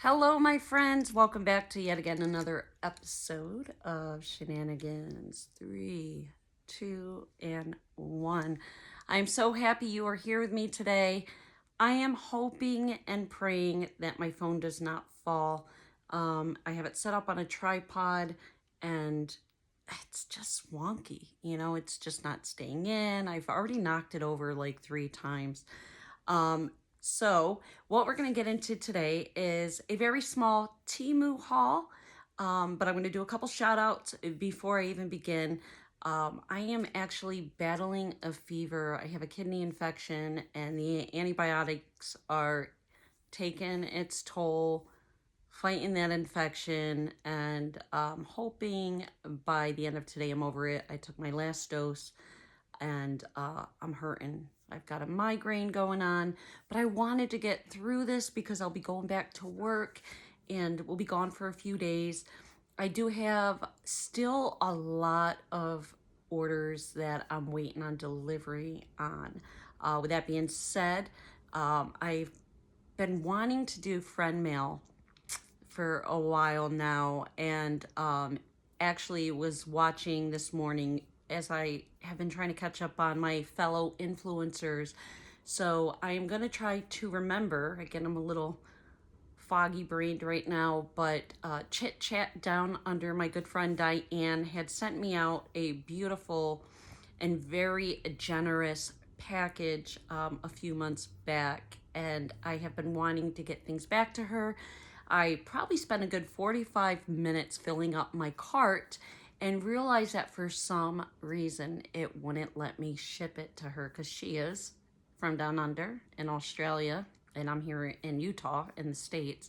Hello, my friends. Welcome back to yet again another episode of Shenanigans. 3, 2, and 1. I'm so happy you are here with me today. I am hoping and praying that my phone does not fall. I have it set up on a tripod and it's just wonky. It's just not staying in. I've already knocked it over like 3 times. So what we're going to get into today is a very small Temu haul, but I'm going to do a couple shout outs before I even begin. I am actually battling a fever. I have a kidney infection and the antibiotics are taking its toll fighting that infection, and hoping by the end of today I'm over it. I took my last dose and I'm hurting. I've got a migraine going on, but I wanted to get through this because I'll be going back to work and we'll be gone for a few days. I do have still a lot of orders that I'm waiting on delivery on. With that being said, I've been wanting to do friend mail for a while now, and actually was watching this morning as I have been trying to catch up on my fellow influencers. So I am going to try to remember. Again, I'm a little foggy brained right now, but Chit Chat down under my good friend Diane had sent me out a beautiful and very generous package a few months back, and I have been wanting to get things back to her. I probably spent a good 45 minutes filling up my cart and realized that for some reason it wouldn't let me ship it to her because she is from down under in Australia and I'm here in Utah in the States.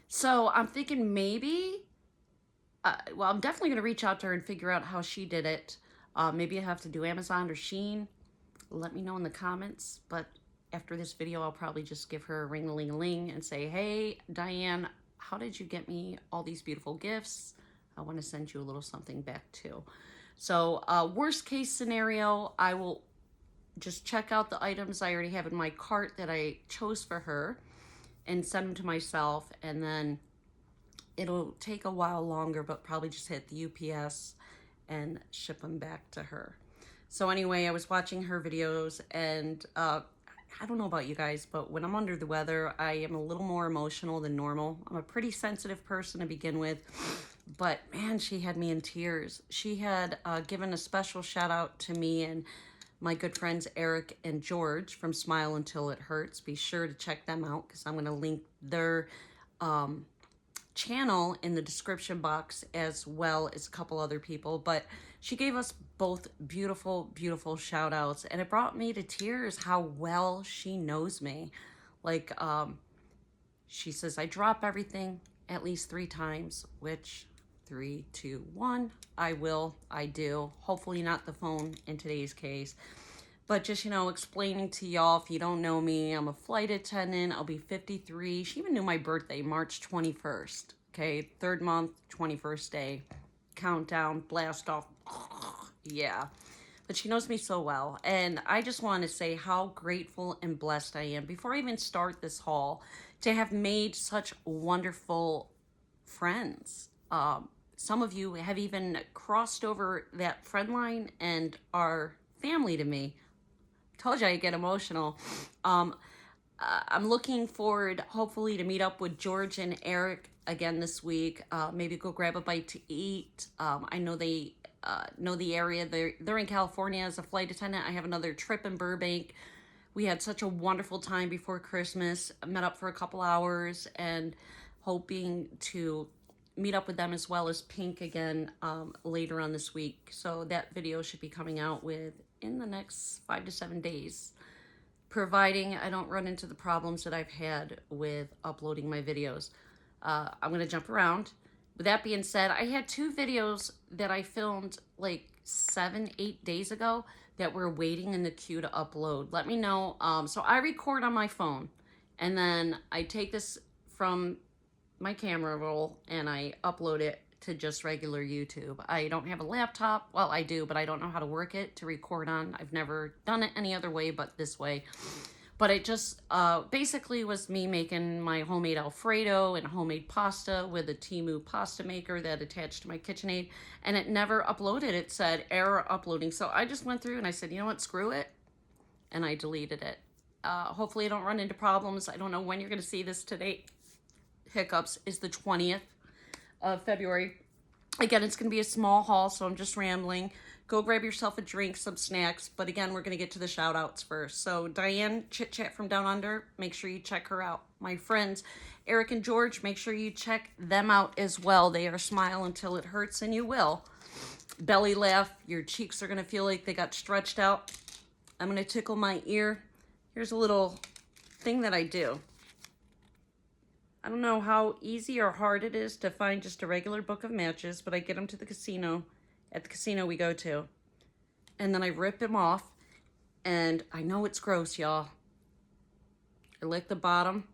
So I'm thinking maybe, I'm definitely going to reach out to her and figure out how she did it. Maybe I have to do Amazon or Shein. Let me know in the comments, but after this video, I'll probably just give her a ring-a-ling-a-ling and say, hey, Diane, how did you get me all these beautiful gifts? I want to send you a little something back too. So worst case scenario, I will just check out the items I already have in my cart that I chose for her and send them to myself. And then it'll take a while longer, but probably just hit the UPS and ship them back to her. So anyway, I was watching her videos, and I don't know about you guys, but when I'm under the weather, I am a little more emotional than normal. I'm a pretty sensitive person to begin with, but man, she had me in tears. She had given a special shout out to me and my good friends Eric and George from Smile Until It Hurts. Be sure to check them out because I'm going to link their channel in the description box, as well as a couple other people. But she gave us both beautiful shout outs, and it brought me to tears how well she knows me. Like she says I drop everything at least 3 times, which 3, 2, 1 I do. Hopefully not the phone in today's case. But just, explaining to y'all, if you don't know me, I'm a flight attendant. I'll be 53. She even knew my birthday, March 21st. Okay, 3rd month, 21st day. Countdown, blast off. Yeah. But she knows me so well. And I just want to say how grateful and blessed I am, before I even start this haul, to have made such wonderful friends. Some of you have even crossed over that friend line and are family to me. Told you I get emotional. I'm looking forward, hopefully, to meet up with George and Eric again this week. Maybe go grab a bite to eat. I know they know the area. They're in California as a flight attendant. I have another trip in Burbank. We had such a wonderful time before Christmas. I met up for a couple hours and hoping to meet up with them as well as Pink again later on this week. So that video should be coming out in the next 5 to 7 days, providing I don't run into the problems that I've had with uploading my videos. I'm going to jump around. With that being said, I had 2 videos that I filmed like 7, 8 days ago that were waiting in the queue to upload. Let me know. So I record on my phone, and then I take this from my camera roll and I upload it to just regular YouTube. I don't have a laptop. Well, I do, but I don't know how to work it to record on. I've never done it any other way but this way. But it just basically was me making my homemade Alfredo and homemade pasta with a Temu pasta maker that attached to my KitchenAid, and it never uploaded. It said error uploading. So I just went through and I said, you know what, screw it, and I deleted it. Hopefully I don't run into problems. I don't know when you're going to see this today. Hiccups is the 20th of February. Again, it's going to be a small haul, so I'm just rambling. Go grab yourself a drink, some snacks. But again, we're going to get to the shout outs first. So Diane, Chit Chat from Down Under, make sure you check her out. My friends, Eric and George, make sure you check them out as well. They are Smile Until It Hurts, and you will. Belly laugh. Your cheeks are going to feel like they got stretched out. I'm going to tickle my ear. Here's a little thing that I do. I don't know how easy or hard it is to find just a regular book of matches, but I get them to the casino, at the casino we go to. And then I rip them off, and I know it's gross, y'all. I lick the bottom,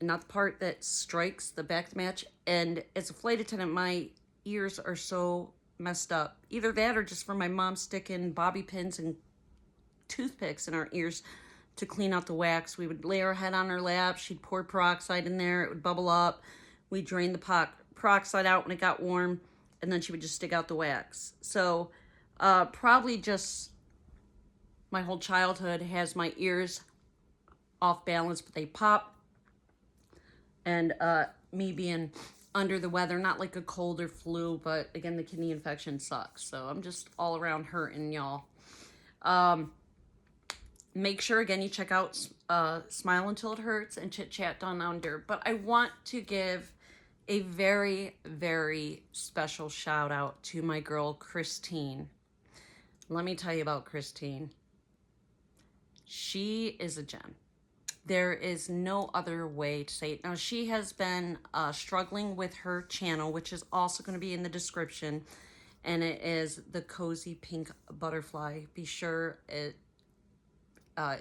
and not the part that strikes the back of the match. And as a flight attendant, my ears are so messed up. Either that or just from my mom sticking bobby pins and toothpicks in our ears to clean out the wax. We would lay our head on her lap. She'd pour peroxide in there. It would bubble up. We'd drain the peroxide out when it got warm, and then she would just stick out the wax. So probably just my whole childhood has my ears off balance, but they pop. And me being under the weather, not like a cold or flu, but again, the kidney infection sucks. So I'm just all around hurting, y'all. Make sure, again, you check out Smile Until It Hurts and Chit Chat Down Under. But I want to give a very, very special shout out to my girl, Christine. Let me tell you about Christine. She is a gem. There is no other way to say it. Now, she has been struggling with her channel, which is also going to be in the description. And it is the Cozy Pink Butterfly. Be sure it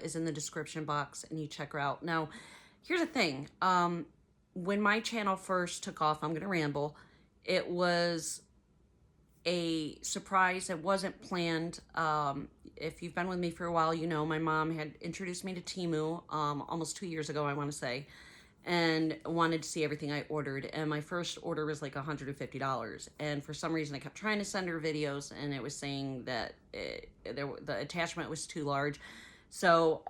is in the description box and you check her out. Now, here's the thing. When my channel first took off, I'm going to ramble, it was a surprise. It wasn't planned. If you've been with me for a while, you know my mom had introduced me to Temu almost 2 years ago, I want to say, and wanted to see everything I ordered. And my first order was like $150. And for some reason, I kept trying to send her videos, and it was saying that the attachment was too large. So,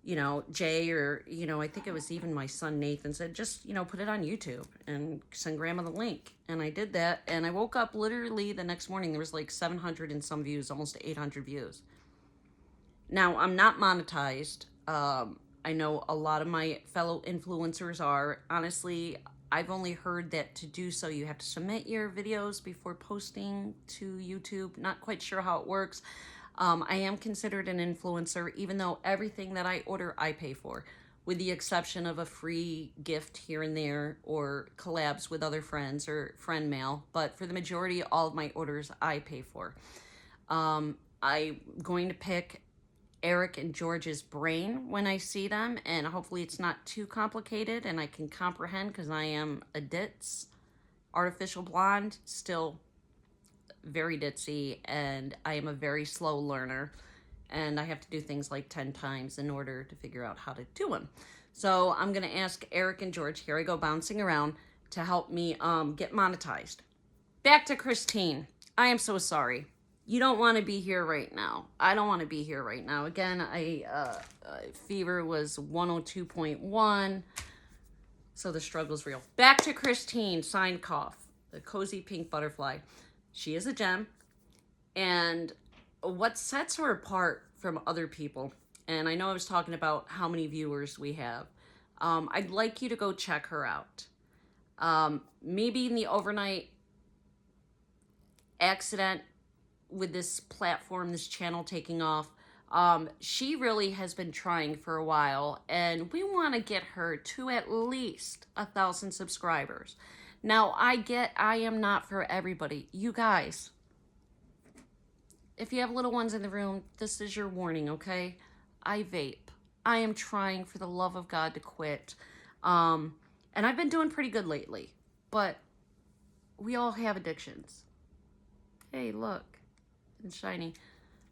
you know, Jay, or, you know, I think it was even my son Nathan, said, just, you know, put it on YouTube and send grandma the link. And I did that, and I woke up literally the next morning, there was like 700 and some views, almost 800 views. Now, I'm not monetized. I know a lot of my fellow influencers are. Honestly, I've only heard that to do so, you have to submit your videos before posting to YouTube. Not quite sure how it works. I am considered an influencer, even though everything that I order, I pay for, with the exception of a free gift here and there or collabs with other friends or friend mail. But for the majority, all of my orders, I pay for. I'm going to pick Eric and George's brain when I see them, and hopefully it's not too complicated and I can comprehend, because I am a ditz, artificial blonde, still very ditzy, and I am a very slow learner, and I have to do things like 10 times in order to figure out how to do them. So I'm going to ask Eric and George, here I go bouncing around, to help me get monetized. Back to Christine. I am so sorry. You don't want to be here right now. I don't want to be here right now. Again, fever was 102.1, so the struggle's real. Back to Christine, signed cough, the Cozy Pink Butterfly. She is a gem, and what sets her apart from other people, and I know I was talking about how many viewers we have, I'd like you to go check her out. Maybe in the overnight accident with this platform, this channel taking off, she really has been trying for a while, and we want to get her to at least 1,000 subscribers. Now, I get I am not for everybody. You guys, if you have little ones in the room, this is your warning, okay? I vape. I am trying for the love of God to quit. And I've been doing pretty good lately, but we all have addictions. Hey, look, it's shiny.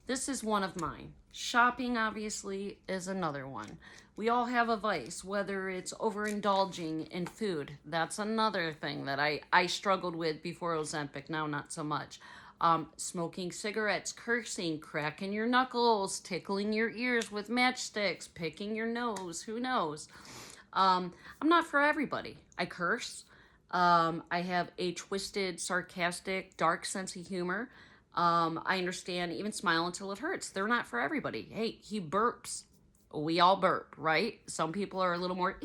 This is one of mine. Shopping, obviously, is another one. We all have a vice, whether it's overindulging in food. That's another thing that I struggled with before Ozempic, now not so much. Smoking cigarettes, cursing, cracking your knuckles, tickling your ears with matchsticks, picking your nose, who knows? I'm not for everybody. I curse. I have a twisted, sarcastic, dark sense of humor. I understand even smile until it hurts. They're not for everybody. Hey, he burps. We all burp, right? Some people are a little more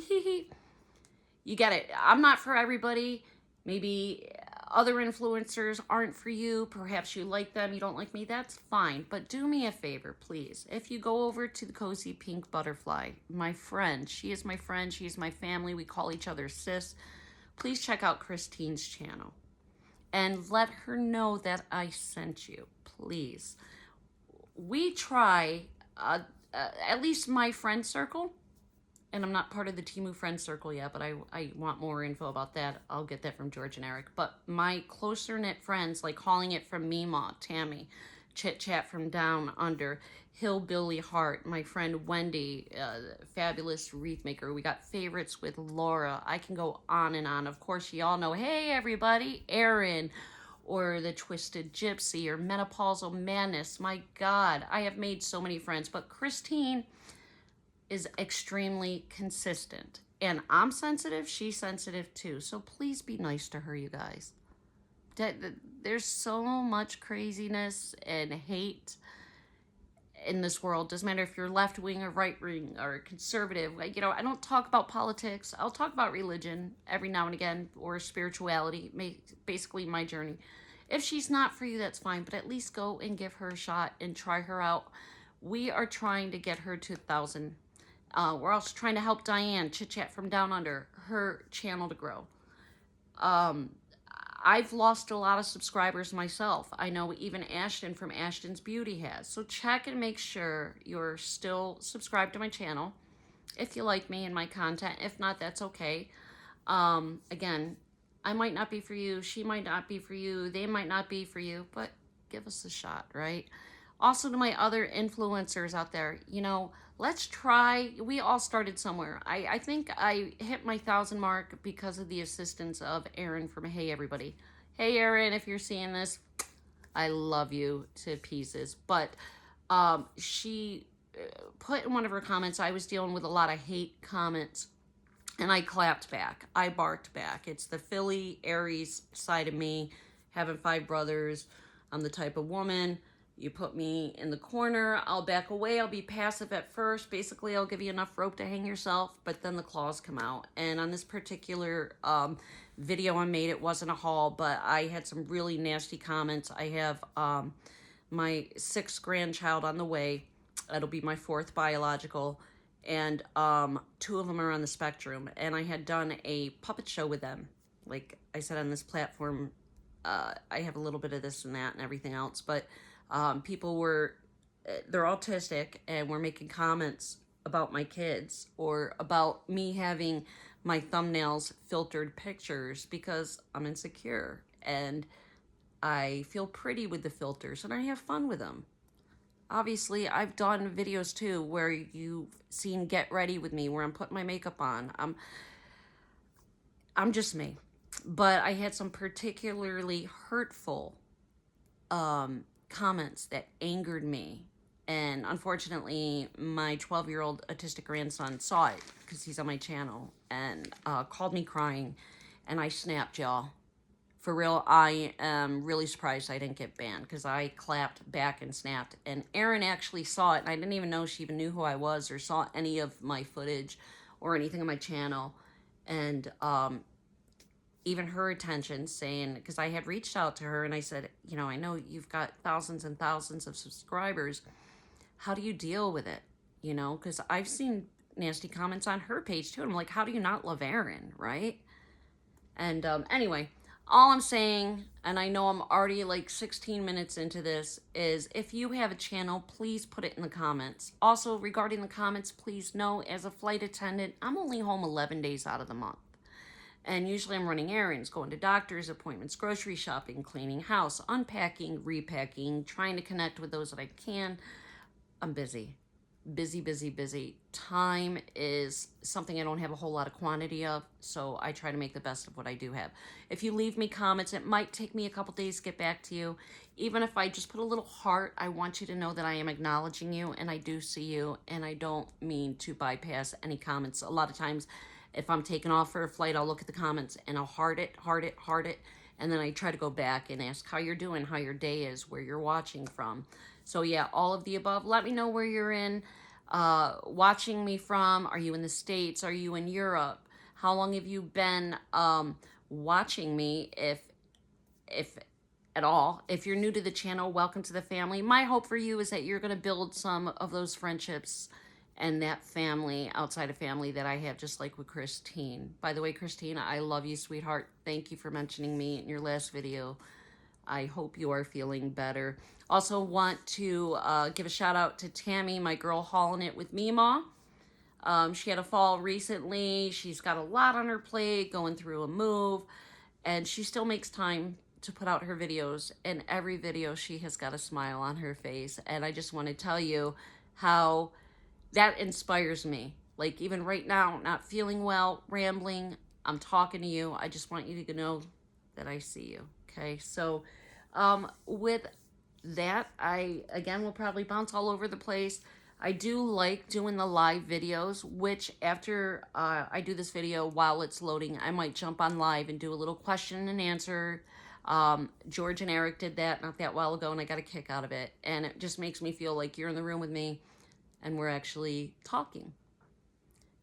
You get it. I'm not for everybody. Maybe other influencers aren't for you. Perhaps you like them, you don't like me. That's fine. But do me a favor, please. If you go over to the Cozy Pink Butterfly, my friend, she is my friend, she is my family. We call each other sis. Please check out Christine's channel and let her know that I sent you, please. We try, at least my friend circle, and I'm not part of the Temu friend circle yet, but I want more info about that. I'll get that from George and Eric. But my closer knit friends, like Calling It from Mima, Tammy, Chit Chat from Down Under, Hillbilly Heart, my friend Wendy, fabulous wreath maker. We got favorites with Laura. I can go on and on. Of course, you all know, hey everybody, Erin, or the Twisted Gypsy, or Menopausal Madness. My God, I have made so many friends. But Christine is extremely consistent. And I'm sensitive, she's sensitive too. So please be nice to her, you guys. There's so much craziness and hate in this world. Doesn't matter if you're left wing or right wing or conservative. You know, I don't talk about politics. I'll talk about religion every now and again, or spirituality, basically my journey. If she's not for you, that's fine, but at least go and give her a shot and try her out. We are trying to get her to 1,000. We're also trying to help Diane, Chit Chat from Down Under, her channel to grow. I've lost a lot of subscribers myself. I know even Ashton from Ashton's Beauty has. So check and make sure you're still subscribed to my channel if you like me and my content. If not, that's okay. Again, I might not be for you. She might not be for you. They might not be for you. But give us a shot, right? Also to my other influencers out there, you know, let's try. We all started somewhere. I think I hit my 1,000 mark because of the assistance of Erin from Hey Everybody. Hey Erin, if you're seeing this, I love you to pieces. But she put in one of her comments, I was dealing with a lot of hate comments, and I clapped back. I barked back. It's the Philly Aries side of me, having 5 brothers. I'm the type of woman, you put me in the corner, I'll back away, I'll be passive at first. Basically, I'll give you enough rope to hang yourself, but then the claws come out. And on this particular video I made, it wasn't a haul, but I had some really nasty comments. I have my 6th grandchild on the way. It'll be my 4th biological, and 2 of them are on the spectrum. And I had done a puppet show with them. Like I said on this platform, I have a little bit of this and that and everything else, but people were, they're autistic and were making comments about my kids or about me having my thumbnails filtered pictures because I'm insecure and I feel pretty with the filters and I have fun with them. Obviously, I've done videos too where you've seen Get Ready with me, where I'm putting my makeup on. I'm just me. But I had some particularly hurtful comments that angered me. And unfortunately, my 12-year-old autistic grandson saw it because he's on my channel and called me crying. And I snapped, y'all. For real, I am really surprised I didn't get banned because I clapped back and snapped. And Erin actually saw it, and I didn't even know she even knew who I was or saw any of my footage or anything on my channel. And even her attention saying, because I had reached out to her and I said, you know, I know you've got thousands and thousands of subscribers. How do you deal with it? You know, because I've seen nasty comments on her page too. And I'm like, how do you not love Erin, right? And anyway, all I'm saying, and I know I'm already like 16 minutes into this, is if you have a channel, please put it in the comments. Also, regarding the comments, please know, as a flight attendant, I'm only home 11 days out of the month. And usually I'm running errands, going to doctor's appointments, grocery shopping, cleaning house, unpacking, repacking, trying to connect with those that I can. I'm busy. Busy, busy, busy. Time is something I don't have a whole lot of quantity of, so I try to make the best of what I do have. If you leave me comments, it might take me a couple days to get back to you. Even if I just put a little heart, I want you to know that I am acknowledging you, and I do see you, and I don't mean to bypass any comments. A lot of times, if I'm taking off for a flight, I'll look at the comments, and I'll heart it, and then I try to go back and ask how you're doing, how your day is, where you're watching from. So yeah, all of the above. Let me know where you're watching me from. Are you in the States? Are you in Europe? How long have you been watching me, if at all? If you're new to the channel, welcome to the family. My hope for you is that you're going to build some of those friendships and that family outside of family that I have, just like with Christine. By the way, Christine, I love you, sweetheart. Thank you for mentioning me in your last video. I hope you are feeling better. Also want to give a shout out to Tammy, my girl hauling it with Mima. She had a fall recently. She's got a lot on her plate, going through a move, and she still makes time to put out her videos. And every video she has got a smile on her face. And I just want to tell you how that inspires me. Like, even right now, not feeling well, rambling, I'm talking to you. I just want you to know that I see you. Okay, so with that, I again will probably bounce all over the place. I do like doing the live videos, which after I do this video, while it's loading, I might jump on live and do a little question and answer. George and Eric did that not that while ago, and I got a kick out of it. And it just makes me feel like you're in the room with me and we're actually talking.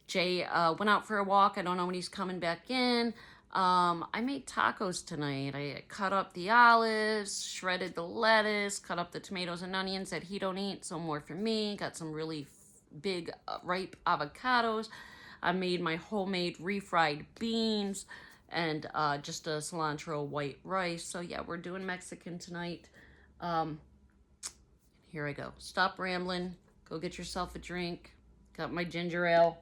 Jay went out for a walk. I don't know when he's coming back in. I made tacos tonight. I cut up the olives, shredded the lettuce, cut up the tomatoes and onions that he don't eat, so more for me. Got some really big ripe avocados. I made my homemade refried beans and just a cilantro white rice. So yeah, we're doing Mexican tonight. Here I go. Stop rambling. Go get yourself a drink. Got my ginger ale.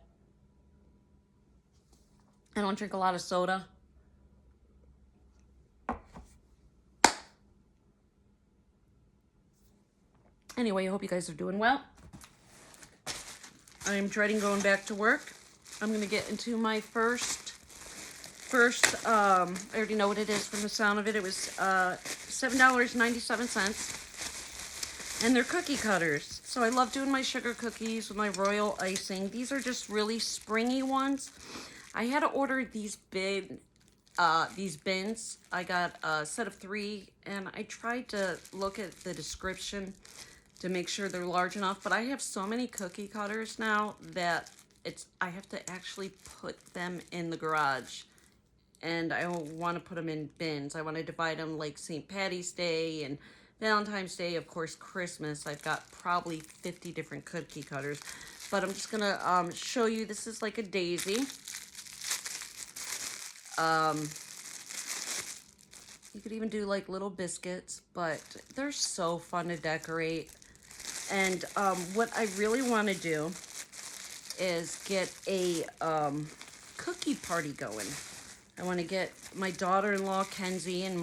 I don't drink a lot of soda. Anyway, I hope you guys are doing well. I'm dreading going back to work. I'm going to get into my first, I already know what it is from the sound of it. It was $7.97. And they're cookie cutters. So I love doing my sugar cookies with my royal icing. These are just really springy ones. I had to order these bins. I got a set of 3, and I tried to look at the description to make sure they're large enough, but I have so many cookie cutters now that I have to actually put them in the garage, and I don't want to put them in bins. I want to divide them like St. Patty's Day and Valentine's Day, of course, Christmas. I've got probably 50 different cookie cutters, but I'm just gonna show you. This is like a daisy. You could even do like little biscuits, but they're so fun to decorate. And what I really want to do is get a cookie party going. I want to get my daughter-in-law Kenzie and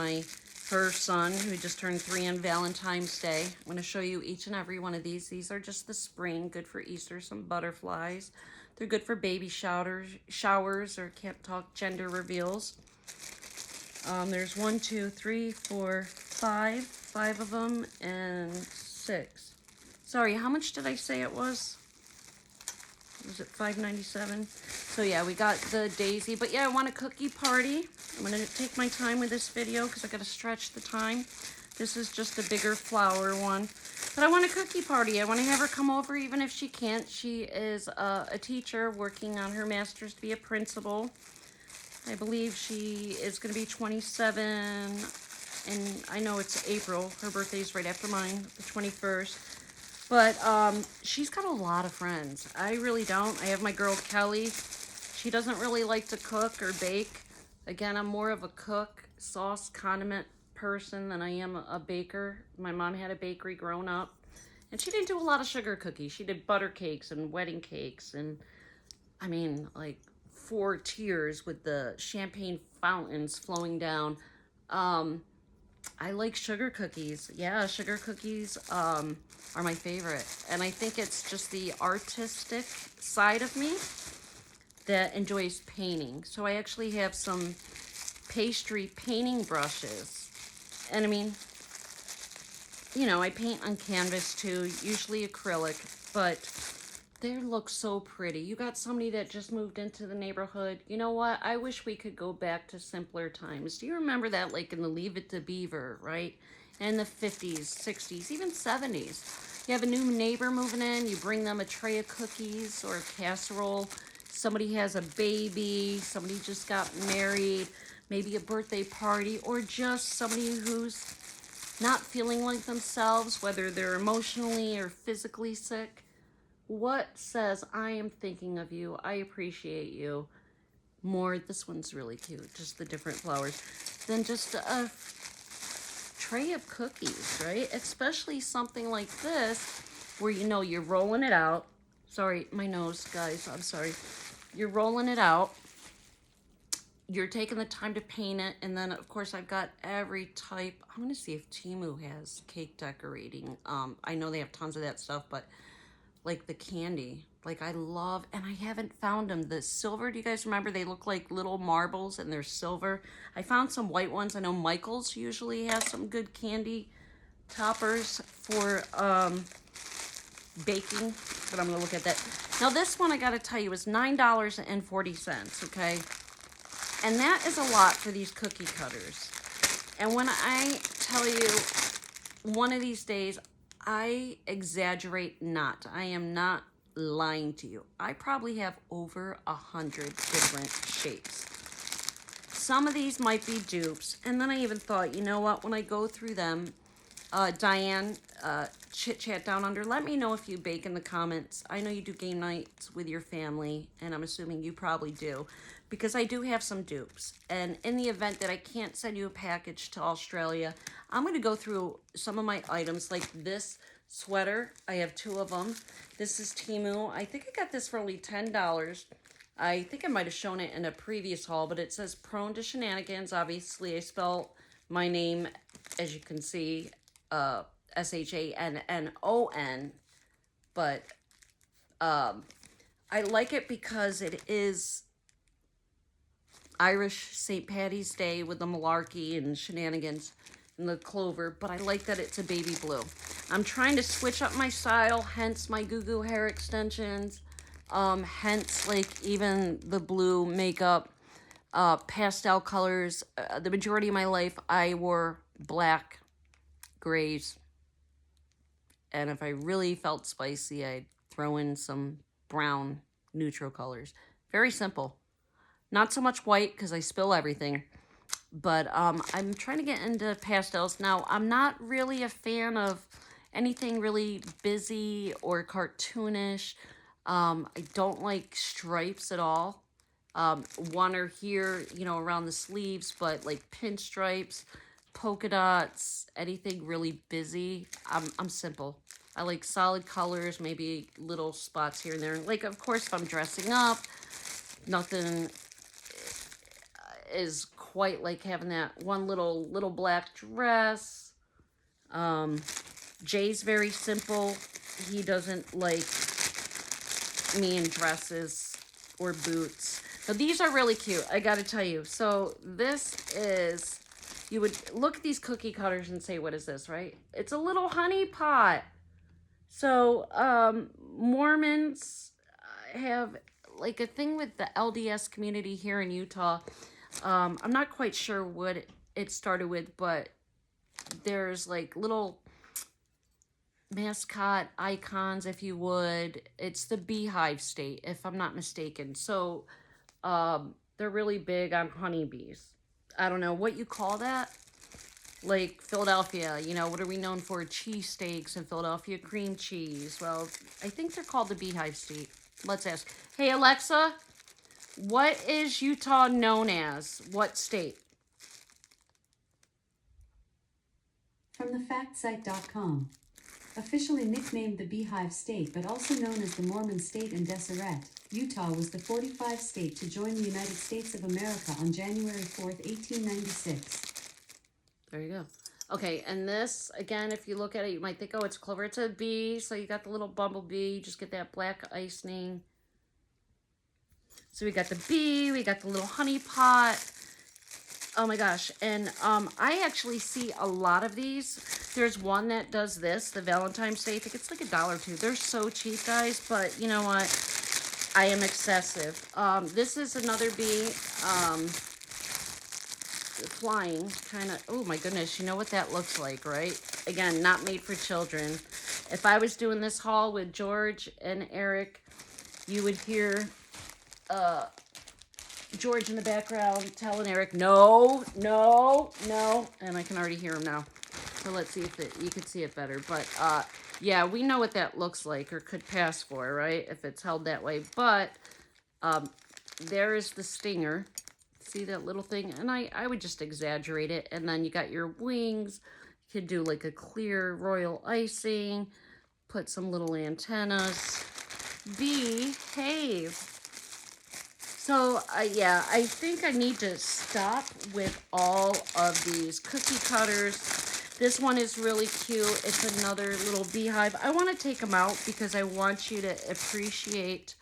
her son, who just turned 3 on Valentine's Day. I'm going to show you each and every one of these. These are just the spring, good for Easter, some butterflies. They're good for baby showers, or can't talk gender reveals. There's 1, 2, 3, 4, 5 of them, and 6. Sorry, how much did I say it was? Was it $5.97? So yeah, we got the daisy. But yeah, I want a cookie party. I'm going to take my time with this video because I got to stretch the time. This is just a bigger flower one. But I want a cookie party. I want to have her come over even if she can't. She is a teacher working on her master's to be a principal. I believe she is going to be 27, and I know it's April. Her birthday's right after mine, the 21st. But she's got a lot of friends. I really don't. I have my girl Kelly. She doesn't really like to cook or bake. Again, I'm more of a cook, sauce, condiment person than I am a baker. My mom had a bakery growing up, and she didn't do a lot of sugar cookies. She did butter cakes and wedding cakes, and I mean, like 4 tiers with the champagne fountains flowing down. I like sugar cookies. Yeah, sugar cookies are my favorite. And I think it's just the artistic side of me that enjoys painting. So I actually have some pastry painting brushes. And I mean, you know, I paint on canvas too, usually acrylic, but they look so pretty. You got somebody that just moved into the neighborhood. You know what? I wish we could go back to simpler times. Do you remember that, like in the Leave It to Beaver, right? In the 50s, 60s, even 70s. You have a new neighbor moving in, you bring them a tray of cookies or a casserole. Somebody has a baby, somebody just got married, maybe a birthday party, or just somebody who's not feeling like themselves, whether they're emotionally or physically sick. What says, I am thinking of you, I appreciate you more, this one's really cute, just the different flowers, than just a tray of cookies, right? Especially something like this, where you know you're rolling it out. Sorry, my nose, guys, I'm sorry. You're rolling it out. You're taking the time to paint it, and then of course I've got every type. I'm gonna see if Temu has cake decorating. I know they have tons of that stuff, but like the candy, like I love, and I haven't found them. The silver, do you guys remember? They look like little marbles and they're silver. I found some white ones. I know Michael's usually has some good candy toppers for baking, but I'm gonna look at that. Now this one, I gotta tell you, is $9.40, okay? And that is a lot for these cookie cutters. And when I tell you, one of these days, I exaggerate not. I am not lying to you. I probably have over 100 different shapes. Some of these might be dupes. And then I even thought, you know what, when I go through them, Diane, chit chat down under, let me know if you bake in the comments. I know you do game nights with your family, and I'm assuming you probably do, because I do have some dupes. And in the event that I can't send you a package to Australia, I'm going to go through some of my items, like this sweater. I have 2 of them. This is Temu. I think I got this for only $10. I think I might have shown it in a previous haul, but it says prone to shenanigans. Obviously, I spell my name, as you can see, S-H-A-N-N-O-N, but I like it because it is Irish St. Patty's Day with the malarkey and shenanigans and the clover, but I like that it's a baby blue. I'm trying to switch up my style, hence my Uggghhh hair extensions, hence like even the blue makeup, pastel colors. The majority of my life I wore black, grays, and if I really felt spicy, I'd throw in some brown neutral colors. Very simple. Not so much white because I spill everything, but I'm trying to get into pastels. Now, I'm not really a fan of anything really busy or cartoonish. I don't like stripes at all. One or here, you know, around the sleeves, but like pinstripes, polka dots, anything really busy. I'm simple. I like solid colors, maybe little spots here and there. Like, of course, if I'm dressing up, nothing is quite like having that one little black dress. Jay's very simple. He doesn't like me in dresses or boots. Now these are really cute, I gotta tell you. So this is, you would look at these cookie cutters and say, what is this, right? It's a little honey pot. So Mormons have like a thing with the LDS community here in Utah. I'm not quite sure what it started with, but there's like little mascot icons, if you would. It's the beehive state, if I'm not mistaken. So they're really big on honeybees. I don't know what you call that. Like Philadelphia, you know, what are we known for? Cheesesteaks and Philadelphia cream cheese. Well, I think they're called the beehive state. Let's ask. Hey, Alexa, what is Utah known as? What state? From thefactsite.com. Officially nicknamed the Beehive State, but also known as the Mormon State and Deseret, Utah was the 45th state to join the United States of America on January 4th, 1896. There you go. Okay, and this, again, if you look at it, you might think, oh, it's clover. It's a bee, so you got the little bumblebee. You just get that black icing. So we got the bee, we got the little honey pot. Oh my gosh, and I actually see a lot of these. There's one that does this, the Valentine's Day. I think it's like $1 or $2. They're so cheap, guys, but you know what? I am excessive. This is another bee. Flying kind of, oh my goodness, you know what that looks like, right? Again, not made for children. If I was doing this haul with George and Eric, you would hear George in the background telling Eric, no, no, no, and I can already hear him now. So let's see if you could see it better. But yeah, we know what that looks like or could pass for, right? If it's held that way. But there is the stinger. See that little thing? And I would just exaggerate it. And then you got your wings. You could do like a clear royal icing. Put some little antennas. Behave. So, yeah, I think I need to stop with all of these cookie cutters. This one is really cute. It's another little beehive. I want to take them out because I want you to appreciate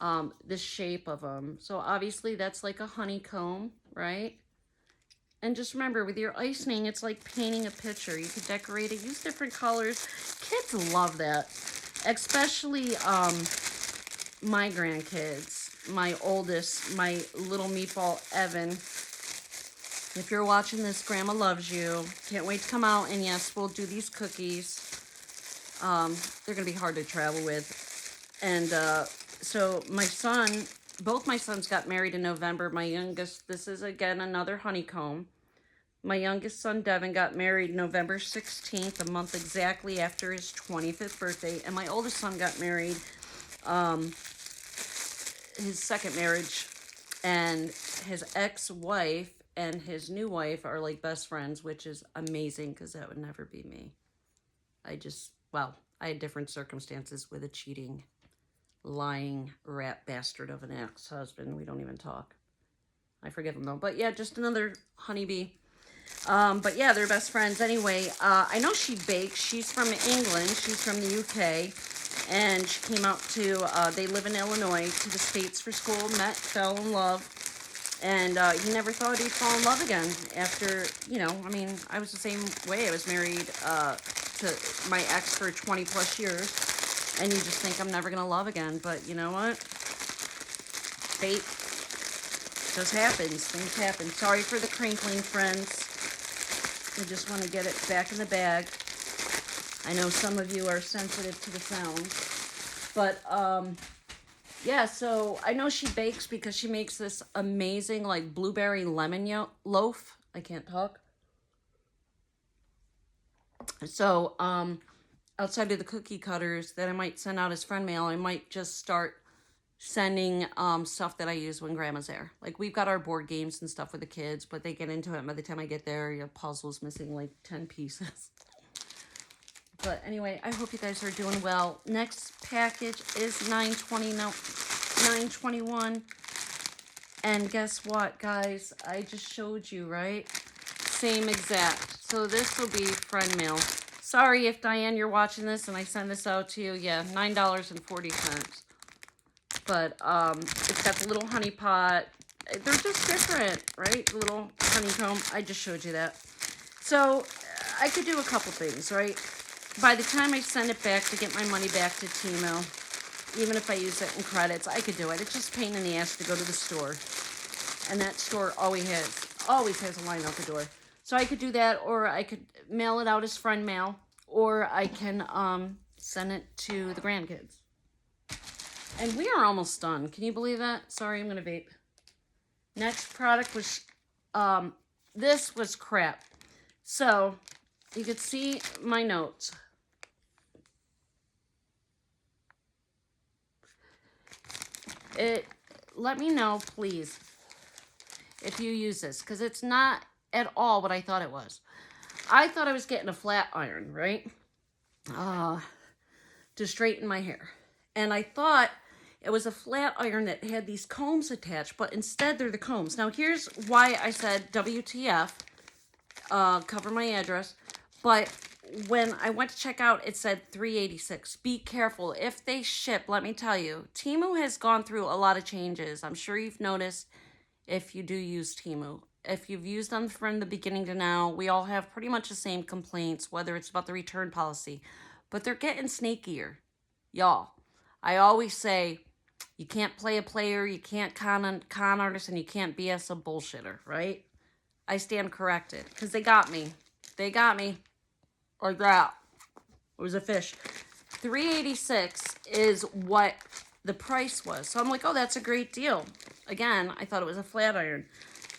the shape of them. So obviously that's like a honeycomb, right? And just remember, with your icing, it's like painting a picture. You could decorate it, use different colors. Kids love that, especially my grandkids, my oldest, my little meatball Evan. If you're watching this, Grandma loves you. Can't wait to come out, and yes, we'll do these cookies. They're gonna be hard to travel with. And so my son, both my sons got married in November. My youngest, this is again another honeycomb. My youngest son, Devin, got married November 16th, a month exactly after his 25th birthday. And my oldest son got married, his second marriage. And his ex-wife and his new wife are like best friends, which is amazing because that would never be me. Well, I had different circumstances with a cheating, lying rat bastard of an ex-husband. We don't even talk. I forgive him though. But yeah, just another honeybee. But yeah, they're best friends. Anyway, I know she bakes. She's from England. She's from the UK. And she came out to, they live in Illinois, to the States for school, met, fell in love. And he never thought he'd fall in love again after, you know, I mean, I was the same way. I was married to my ex for 20 plus years. And you just think I'm never going to love again. But you know what? Fate just happens. Things happen. Sorry for the crinkling, friends. I just want to get it back in the bag. I know some of you are sensitive to the sound. But, yeah, so I know she bakes because she makes this amazing, like, blueberry lemon loaf. I can't talk. So, outside of the cookie cutters that I might send out as friend mail, I might just start sending stuff that I use when Grandma's there. Like, we've got our board games and stuff with the kids, but they get into it, and by the time I get there, your puzzle's missing like 10 pieces. But anyway, I hope you guys are doing well. Next package is $9.21. And guess what, guys? I just showed you, right? Same exact. So this will be friend mail. Sorry if, Diane, you're watching this and I send this out to you. Yeah, $9.40. But it's got the little honey pot. They're just different, right? The little honeycomb. I just showed you that. So I could do a couple things, right? By the time I send it back to get my money back to Temu, even if I use it in credits, I could do it. It's just a pain in the ass to go to the store. And that store always has a line out the door. So I could do that, or I could mail it out as friend mail, or I can send it to the grandkids. And we are almost done. Can you believe that? Sorry, I'm going to vape. Next product was, this was crap. So, you could see my notes. Let me know, please, if you use this, because it's not at all what I thought it was. I thought I was getting a flat iron, right? To straighten my hair. And I thought it was a flat iron that had these combs attached, but instead they're the combs. Now, here's why I said WTF. cover my address. But when I went to check out, it said $386. Be careful. If they ship, let me tell you, Temu has gone through a lot of changes. I'm sure you've noticed if you do use Temu. If you've used them from the beginning to now, we all have pretty much the same complaints, whether it's about the return policy. But they're getting snakier. Y'all, I always say, you can't play a player, you can't con artist, and you can't BS a bullshitter, right? I stand corrected, because they got me. They got me. Like that. It was a fish. $386 is what the price was. So I'm like, oh, that's a great deal. Again, I thought it was a flat iron.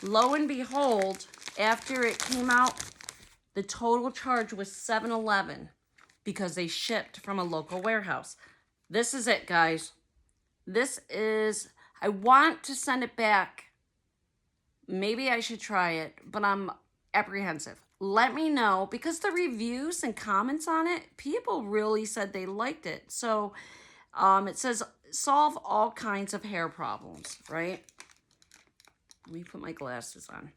Lo and behold, after it came out, the total charge was $711 because they shipped from a local warehouse. This is it, guys. This is, I want to send it back. Maybe I should try it, but I'm apprehensive. Let me know, because the reviews and comments on it, people really said they liked it. So it says, solve all kinds of hair problems, right? Let me put my glasses on.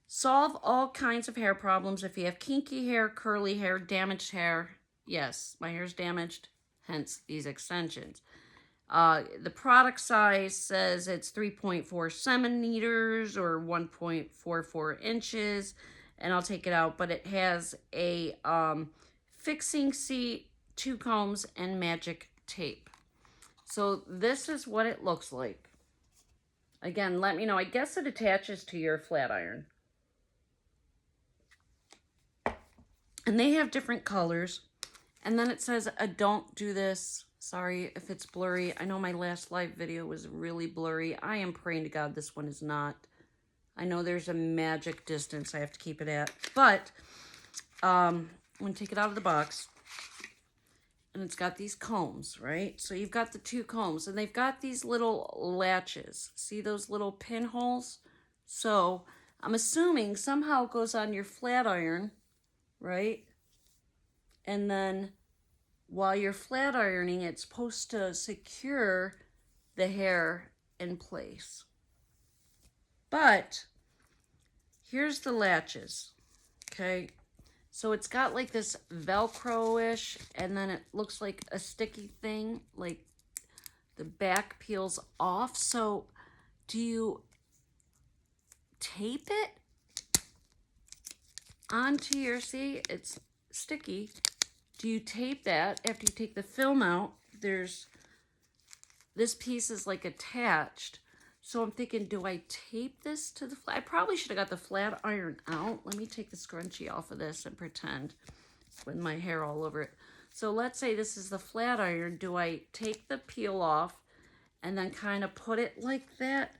Solve all kinds of hair problems if you have kinky hair, curly hair, damaged hair. Yes, my hair's damaged, hence these extensions. The product size says it's 3.4 centimeters or 1.44 inches, and I'll take it out, but it has a fixing seat, 2 combs, and magic tape. So this is what it looks like. Again, let me know. I guess it attaches to your flat iron. And they have different colors. And then it says, don't do this. Sorry if it's blurry. I know my last live video was really blurry. I am praying to God this one is not. I know there's a magic distance I have to keep it at. But I'm going to take it out of the box. And it's got these combs, right? So you've got the 2 combs. And they've got these little latches. See those little pinholes? So I'm assuming somehow it goes on your flat iron, right? And then while you're flat ironing, it's supposed to secure the hair in place. But here's the latches, okay? So it's got like this Velcro-ish, and then it looks like a sticky thing, like the back peels off. So do you tape it onto your, see, it's sticky. Do you tape that after you take the film out? There's, this piece is like attached. So I'm thinking, do I tape this to the flat? I probably should have got the flat iron out. Let me take the scrunchie off of this and pretend with my hair all over it. So let's say this is the flat iron. Do I take the peel off and then kind of put it like that?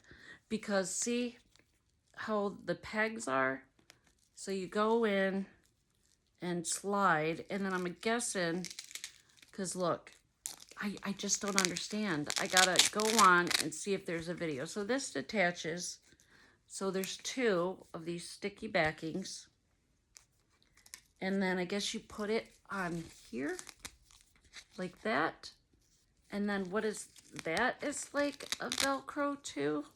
Because see how the pegs are? So you go in and slide, and then I'm guessing, because look, I just don't understand. I gotta go on and see if there's a video. So this detaches. So there's 2 of these sticky backings. And then I guess you put it on here, like that. And then what is that? It's like a Velcro too.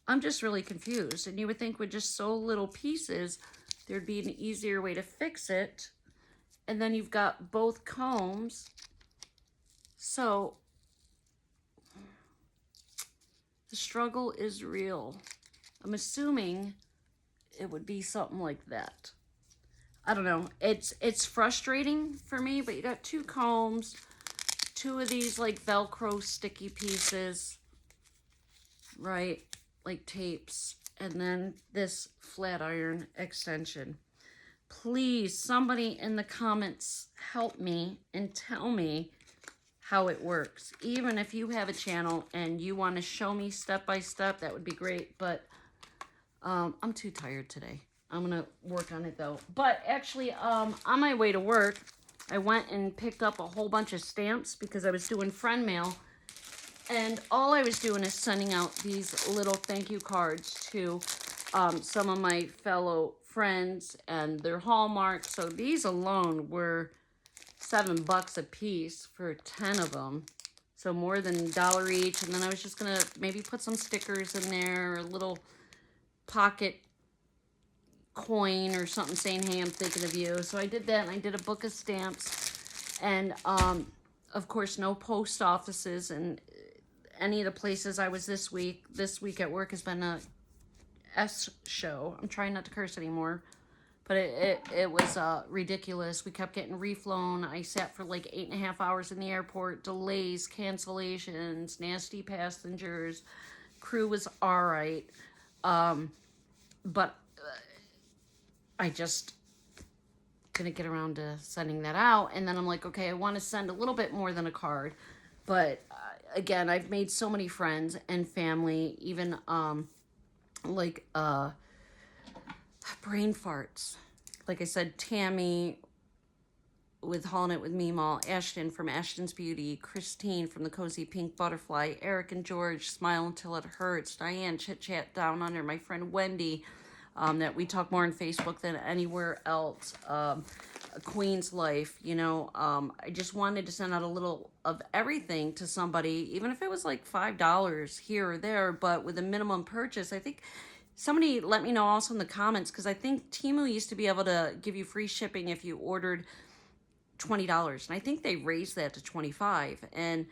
I'm just really confused. And you would think with just so little pieces, there'd be an easier way to fix it. And then you've got both combs. So the struggle is real. I'm assuming it would be something like that. I don't know. It's frustrating for me, but you got 2 combs, 2 of these like Velcro sticky pieces, right? Like tapes. And then this flat iron extension. Please, somebody in the comments help me and tell me how it works. Even if you have a channel and you want to show me step by step, that would be great. But I'm too tired today. I'm going to work on it though. But actually, on my way to work, I went and picked up a whole bunch of stamps because I was doing friend mail. And all I was doing is sending out these little thank you cards to some of my fellow friends and their Hallmark. So these alone were $7 a piece for 10 of them. So more than $1 each. And then I was just going to maybe put some stickers in there, a little pocket coin or something saying, hey, I'm thinking of you. So I did that, and I did a book of stamps. And, of course, no post offices and any of the places I was this week. This week at work has been a S show. I'm trying not to curse anymore. But it was ridiculous. We kept getting reflown. I sat for like 8.5 hours in the airport. Delays, cancellations, nasty passengers. Crew was all right. But I just gonna get around to sending that out. And then I'm like, okay, I want to send a little bit more than a card. But again, I've made so many friends and family, even brain farts. Like I said, Tammy with Haulin' It With Meemaw, Ashton from Ashton's Beauty, Christine from the Cozy Pink Butterfly, Eric and George, Smile Until It Hurts, Diane, Chit Chat Down Under, my friend Wendy, that we talk more on Facebook than anywhere else, Queen's Life, you know, I just wanted to send out a little of everything to somebody, even if it was like $5 here or there, but with a minimum purchase. I think somebody let me know also in the comments, because I think Temu used to be able to give you free shipping if you ordered $20, and I think they raised that to $25. And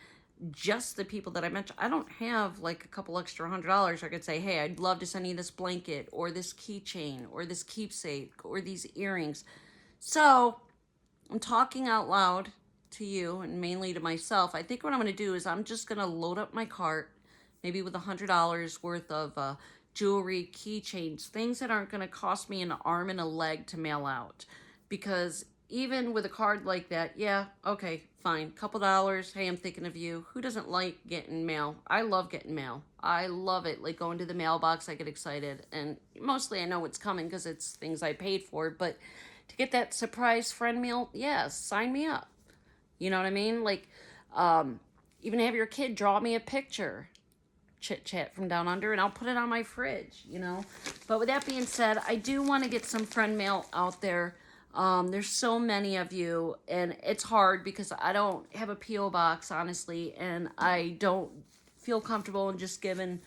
just the people that I mentioned, I don't have like a couple extra $100. I could say, hey, I'd love to send you this blanket or this keychain or this keepsake or these earrings. So I'm talking out loud to you and mainly to myself. I think what I'm going to do is I'm just going to load up my cart, maybe with $100 worth of jewelry, keychains, things that aren't going to cost me an arm and a leg to mail out. Because even with a card like that, yeah, okay, fine, couple dollars, hey, I'm thinking of you. Who doesn't like getting mail? I love getting mail. I love it. Like going to the mailbox, I get excited. And mostly I know what's coming because it's things I paid for. But to get that surprise friend mail, yeah, sign me up. You know what I mean? Like, even have your kid draw me a picture. Chit Chat from Down Under, and I'll put it on my fridge, you know. But with that being said, I do want to get some friend mail out there. There's so many of you, and it's hard because I don't have a P.O. box, honestly, and I don't feel comfortable in just giving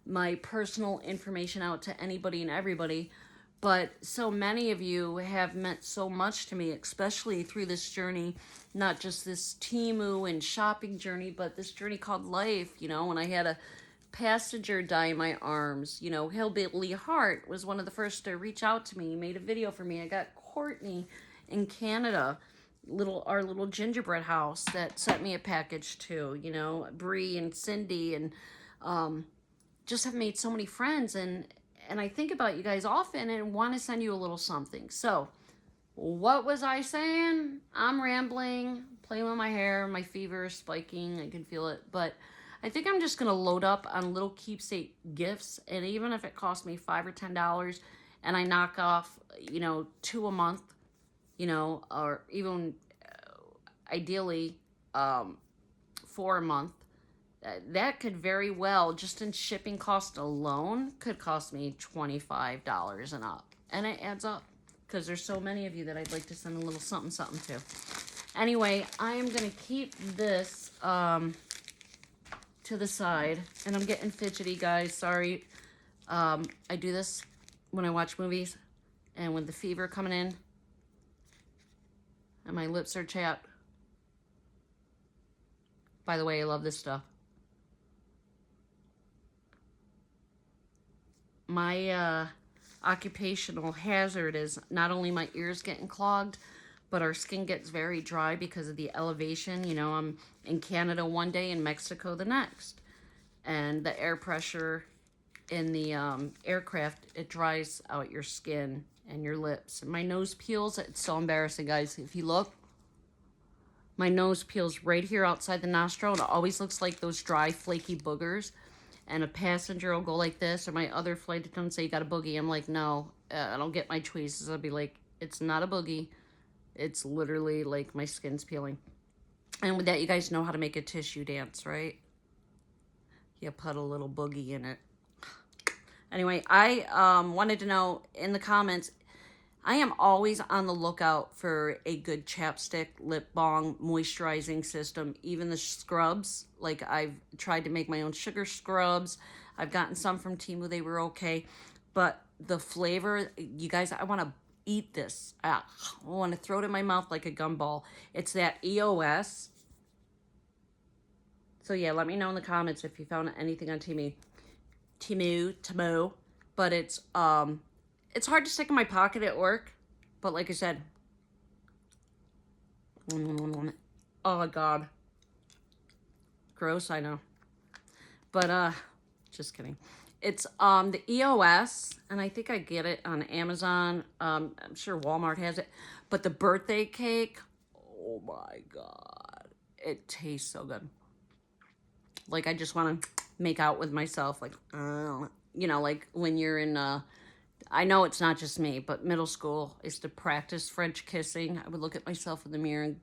my personal information out to anybody and everybody. But so many of you have meant so much to me, especially through this journey, not just this Temu and shopping journey, but this journey called life, you know, when I had a passenger die in my arms. You know, Hillbilly Heart was one of the first to reach out to me. He made a video for me. I got Courtney in Canada, our little gingerbread house, that sent me a package too. You know, Bree and Cindy, and just have made so many friends, and I think about you guys often and want to send you a little something. So what was I saying? I'm rambling, playing with my hair, my fever is spiking, I can feel it, but I think I'm just going to load up on little keepsake gifts, and even if it costs me $5 or $10 and I knock off, you know, 2 a month, you know, or even ideally 4 a month, that could very well, just in shipping cost alone, could cost me $25 and up. And it adds up because there's so many of you that I'd like to send a little something to. Anyway, I am going to keep this to the side, and I'm getting fidgety, guys. Sorry. I do this when I watch movies and with the fever coming in and my lips are chapped. By the way, I love this stuff. My occupational hazard is not only my ears getting clogged, but our skin gets very dry because of the elevation. You know, I'm in Canada one day, in Mexico the next. And the air pressure in the aircraft, it dries out your skin and your lips. And my nose peels. It's so embarrassing, guys. If you look, my nose peels right here outside the nostril. It always looks like those dry, flaky boogers. And a passenger will go like this, or my other flight attendant say, you got a boogie. I'm like, no, I don't get my tweezers. I'll be like, it's not a boogie. It's literally like my skin's peeling. And with that, you guys know how to make a tissue dance, right? You put a little boogie in it. Anyway, I wanted to know in the comments, I am always on the lookout for a good chapstick, lip balm, moisturizing system, even the scrubs. Like, I've tried to make my own sugar scrubs. I've gotten some from Temu. They were okay. But the flavor, you guys, I want to eat this. I want to throw it in my mouth like a gumball. It's that EOS. So yeah, let me know in the comments if you found anything on Temu. But it's hard to stick in my pocket at work. But like I said, oh my God, gross, I know. But just kidding. It's the EOS, and I think I get it on Amazon. I'm sure Walmart has it. But the birthday cake, oh my God, it tastes so good. Like I just want to make out with myself, like you know, like when you're in I know it's not just me, but middle school is to practice French kissing. I would look at myself in the mirror and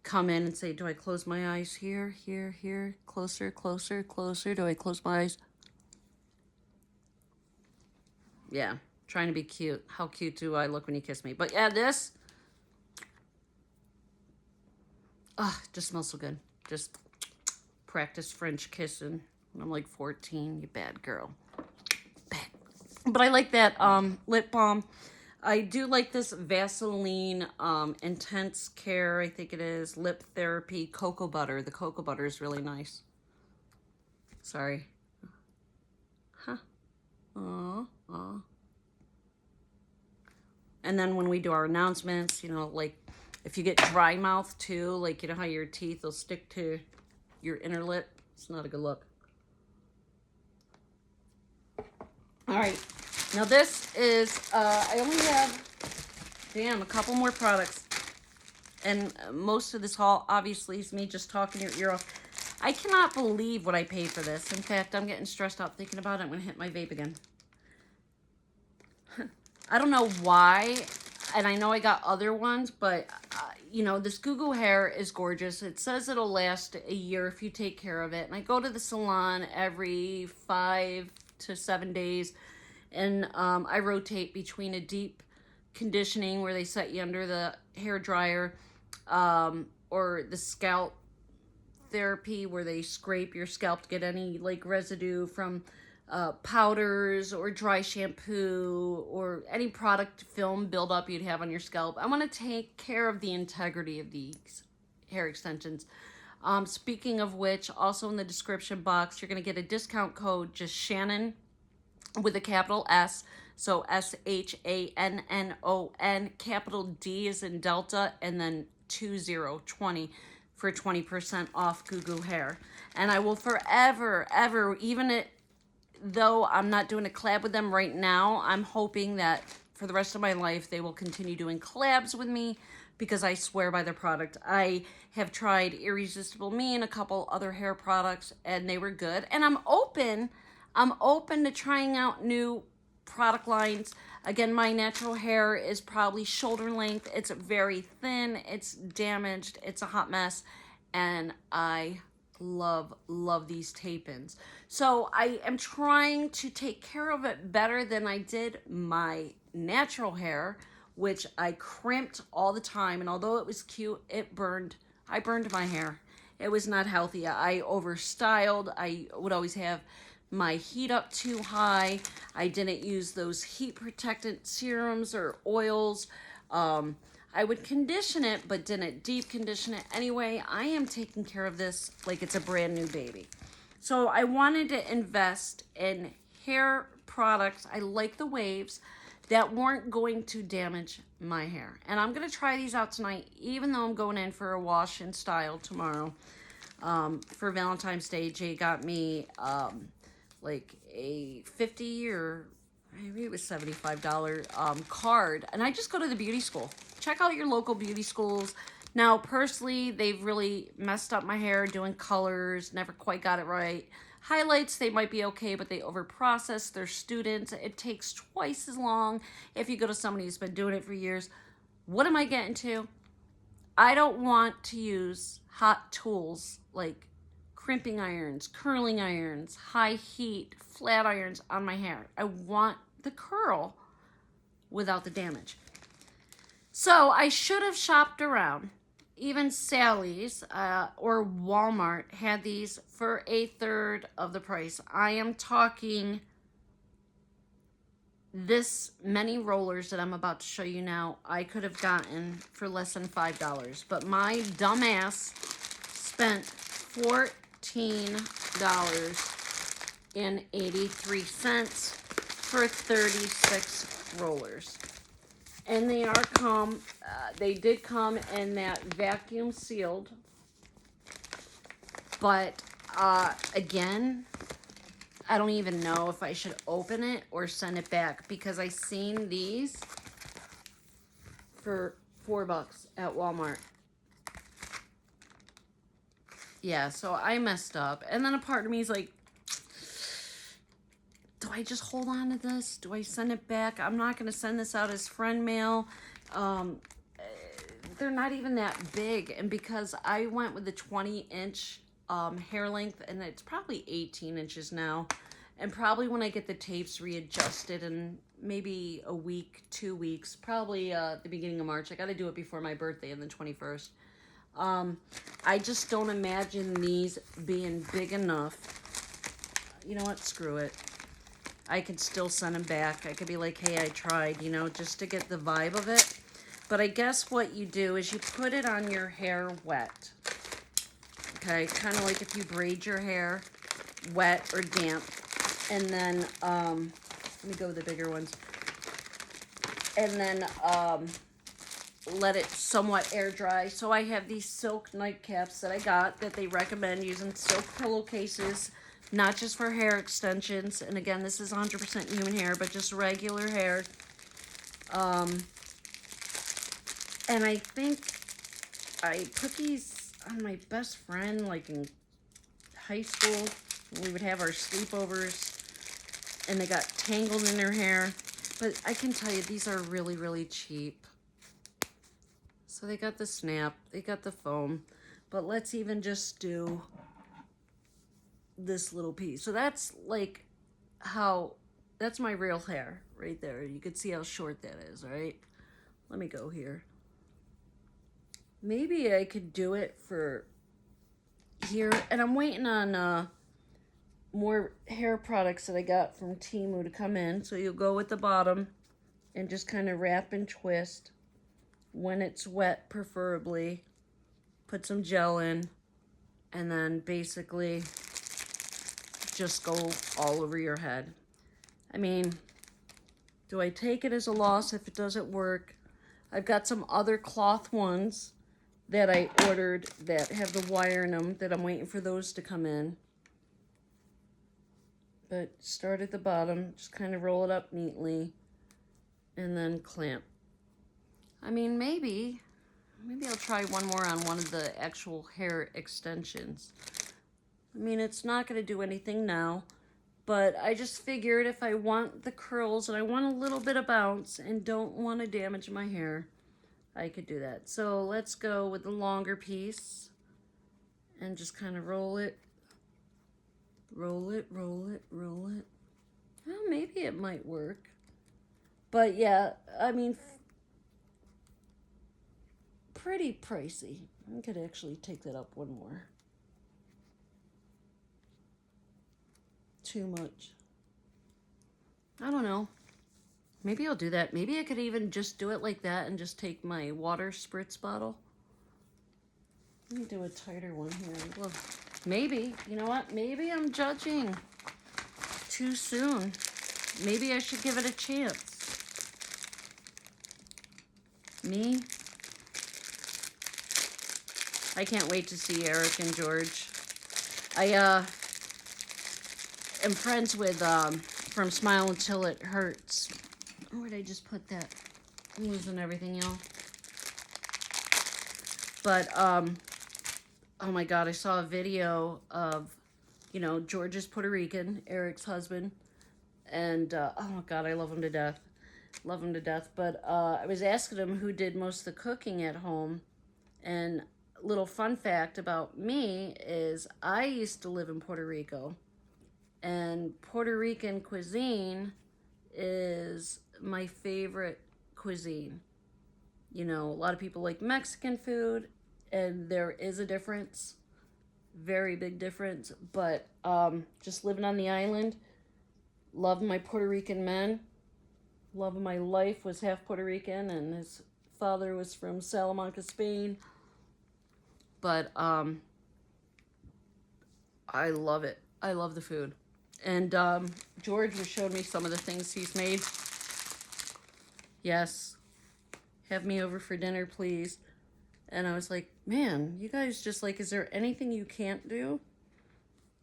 come in and say, do I close my eyes here, here, here, closer, closer, closer? Do I close my eyes? Yeah, trying to be cute. How cute do I look when you kiss me? But yeah, this, just smells so good. Just practice French kissing when I'm like 14, you bad girl. Bad. But I like that lip balm. I do like this Vaseline Intense Care, I think it is, Lip Therapy Cocoa Butter. The cocoa butter is really nice. Sorry. Huh. Aw. And then when we do our announcements, you know, like if you get dry mouth too, like you know how your teeth will stick to your inner lip, it's not a good look. All right, now this is, I only have, a couple more products. And most of this haul obviously is me just talking your ear off. I cannot believe what I paid for this. In fact, I'm getting stressed out thinking about it. I'm gonna hit my vape again. I don't know why, and I know I got other ones, but you know, this Uggghhh hair is gorgeous. It says it'll last a year if you take care of it. And I go to the salon every 5 to 7 days, and I rotate between a deep conditioning where they set you under the hair dryer, or the scalp therapy where they scrape your scalp to get any like residue from powders or dry shampoo or any product film buildup you'd have on your scalp. I want to take care of the integrity of these hair extensions. Speaking of which, also in the description box, you're going to get a discount code, just Shannon with a capital S. So SHANNON, capital D is in Delta, and then 2020 for 20% off Uggghhh hair. And I will forever, ever, though I'm not doing a collab with them right now, I'm hoping that for the rest of my life, they will continue doing collabs with me because I swear by their product. I have tried Irresistible Me and a couple other hair products, and they were good. And I'm open to trying out new product lines. Again, my natural hair is probably shoulder length. It's very thin. It's damaged. It's a hot mess. And I love these tape-ins. So I am trying to take care of it better than I did my natural hair, which I crimped all the time. And although it was cute, it burned. I burned my hair. It was not healthy. I overstyled. I would always have my heat up too high. I didn't use those heat protectant serums or oils. I would condition it, but didn't deep condition it. Anyway, I am taking care of this like it's a brand new baby. So I wanted to invest in hair products. I like the waves that weren't going to damage my hair. And I'm going to try these out tonight, even though I'm going in for a wash and style tomorrow. For Valentine's Day, Jay got me like a $50 or maybe it was $75 card. And I just go to the beauty school. Check out your local beauty schools. Now, personally, they've really messed up my hair doing colors, never quite got it right. Highlights, they might be okay, but they overprocess their students. It takes twice as long if you go to somebody who's been doing it for years. What am I getting to? I don't want to use hot tools like crimping irons, curling irons, high heat, flat irons on my hair. I want the curl without the damage. So I should have shopped around. Even Sally's or Walmart had these for 1/3 of the price. I am talking this many rollers that I'm about to show you now, I could have gotten for less than $5. But my dumbass spent $14.83 for 36 rollers. And they they did come in that vacuum sealed. But, again, I don't even know if I should open it or send it back because I seen these for $4 at Walmart. Yeah, so I messed up. And then a part of me is like, do I just hold on to this? Do I send it back? I'm not going to send this out as friend mail. They're not even that big. And because I went with the 20-inch hair length, and it's probably 18 inches now. And probably when I get the tapes readjusted in maybe a week, 2 weeks, probably the beginning of March. I got to do it before my birthday on the 21st. I just don't imagine these being big enough. You know what? Screw it. I could still send them back. I could be like, hey, I tried, you know, just to get the vibe of it. But I guess what you do is you put it on your hair wet. Okay, kind of like if you braid your hair wet or damp. And then, let me go with the bigger ones. And then let it somewhat air dry. So I have these silk nightcaps that I got that they recommend using silk pillowcases, not just for hair extensions. And again, this is 100% human hair, but just regular hair. And I think I put these on my best friend, like in high school. We would have our sleepovers, and they got tangled in her hair. But I can tell you, these are really, really cheap. So they got the snap, they got the foam. But let's even just do this little piece. So that's like that's my real hair right there. You can see how short that is, right? Let me go here. Maybe I could do it for here. And I'm waiting on more hair products that I got from Temu to come in. So you'll go with the bottom and just kind of wrap and twist. When it's wet, preferably. Put some gel in. And then basically just go all over your head. I mean, do I take it as a loss if it doesn't work? I've got some other cloth ones that I ordered that have the wire in them that I'm waiting for those to come in. But start at the bottom, just kind of roll it up neatly, and then clamp. I mean, maybe I'll try one more on one of the actual hair extensions. I mean, it's not going to do anything now, but I just figured if I want the curls and I want a little bit of bounce and don't want to damage my hair, I could do that. So let's go with the longer piece and just kind of roll it. Roll it, roll it, roll it. Well, maybe it might work. But yeah, I mean, pretty pricey. I could actually take that up one more. Too much. I don't know. Maybe I'll do that. Maybe I could even just do it like that and just take my water spritz bottle. Let me do a tighter one here. Well, maybe. You know what? Maybe I'm judging too soon. Maybe I should give it a chance. Me? I can't wait to see Eric and George. I am friends with from Smile Until It Hurts. Where'd I just put that? I'm losing everything, y'all. But oh my God, I saw a video of, you know, George's Puerto Rican, Eric's husband, and oh my God, I love him to death. Love him to death. But I was asking him who did most of the cooking at home, and little fun fact about me is I used to live in Puerto Rico, and Puerto Rican cuisine is my favorite cuisine. You know, a lot of people like Mexican food, and there is a difference, very big difference, but just living on the island, love my Puerto Rican men, Love of my life, was half Puerto Rican, and his father was from Salamanca, Spain. But I love it. I love the food. And George was showing me some of the things he's made. Yes, have me over for dinner, please. And I was like, man, you guys just like, is there anything you can't do?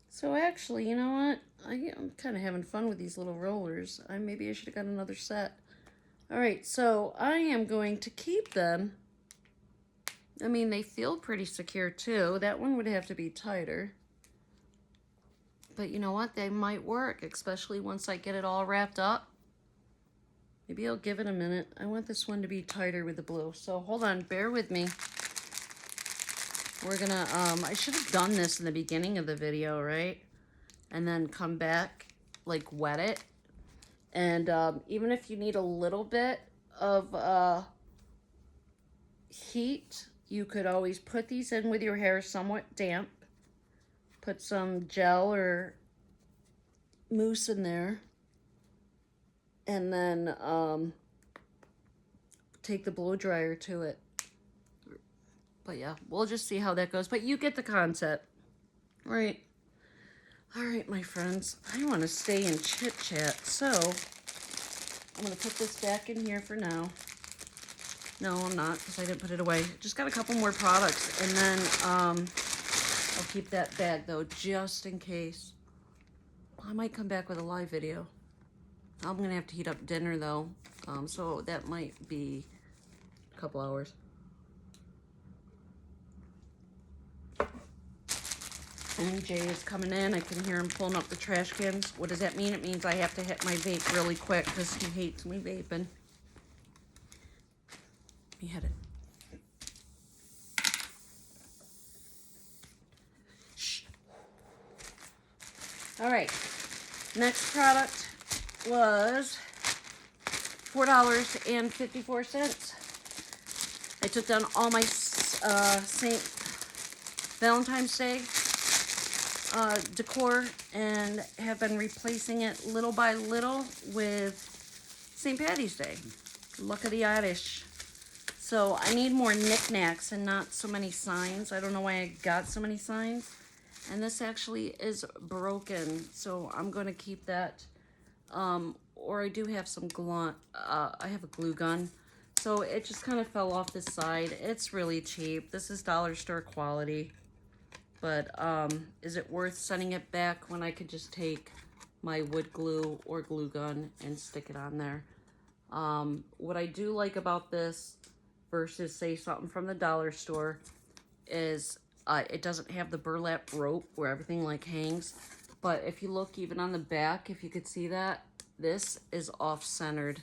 So actually, you know what? I'm kind of having fun with these little rollers. Maybe I should have got another set. All right, so I am going to keep them. I mean, they feel pretty secure too. That one would have to be tighter. But you know what? They might work, especially once I get it all wrapped up. Maybe I'll give it a minute. I want this one to be tighter with the blue. So hold on, bear with me. We're gonna, I should have done this in the beginning of the video, right? And then come back, like wet it. And even if you need a little bit of heat, you could always put these in with your hair somewhat damp. Put some gel or mousse in there. And then take the blow dryer to it. But yeah, we'll just see how that goes. But you get the concept, right? All right, my friends, I want to stay in chit chat, so I'm gonna put this back in here for now. No, I'm not, because I didn't put it away. Just got a couple more products, and then I'll keep that bag though, just in case. I might come back with a live video. I'm gonna have to heat up dinner though, so that might be a couple hours. And Jay is coming in. I can hear him pulling up the trash cans. What does that mean? It means I have to hit my vape really quick because he hates me vaping. Let me hit it. Shh. All right. Next product was $4.54. I took down all my St. Valentine's Day decor and have been replacing it little by little with St. Patty's Day. Luck of the Irish. So I need more knickknacks and not so many signs. I don't know why I got so many signs. And this actually is broken, so I'm going to keep that. Or I do have some glue. I have a glue gun. So it just kind of fell off the side. It's really cheap. This is dollar store quality. But is it worth sending it back when I could just take my wood glue or glue gun and stick it on there? What I do like about this versus say something from the dollar store is it doesn't have the burlap rope where everything like hangs. But if you look even on the back, if you could see that, this is off-centered.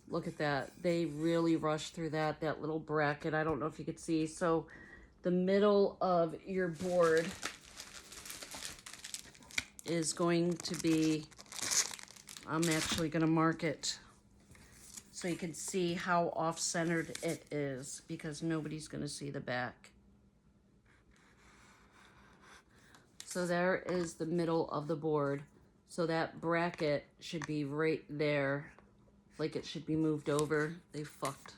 Look at that. They really rushed through that little bracket. I don't know if you could see. So the middle of your board is going to be, I'm actually going to mark it so you can see how off-centered it is because nobody's going to see the back. So there is the middle of the board. So that bracket should be right there, like it should be moved over. They fucked.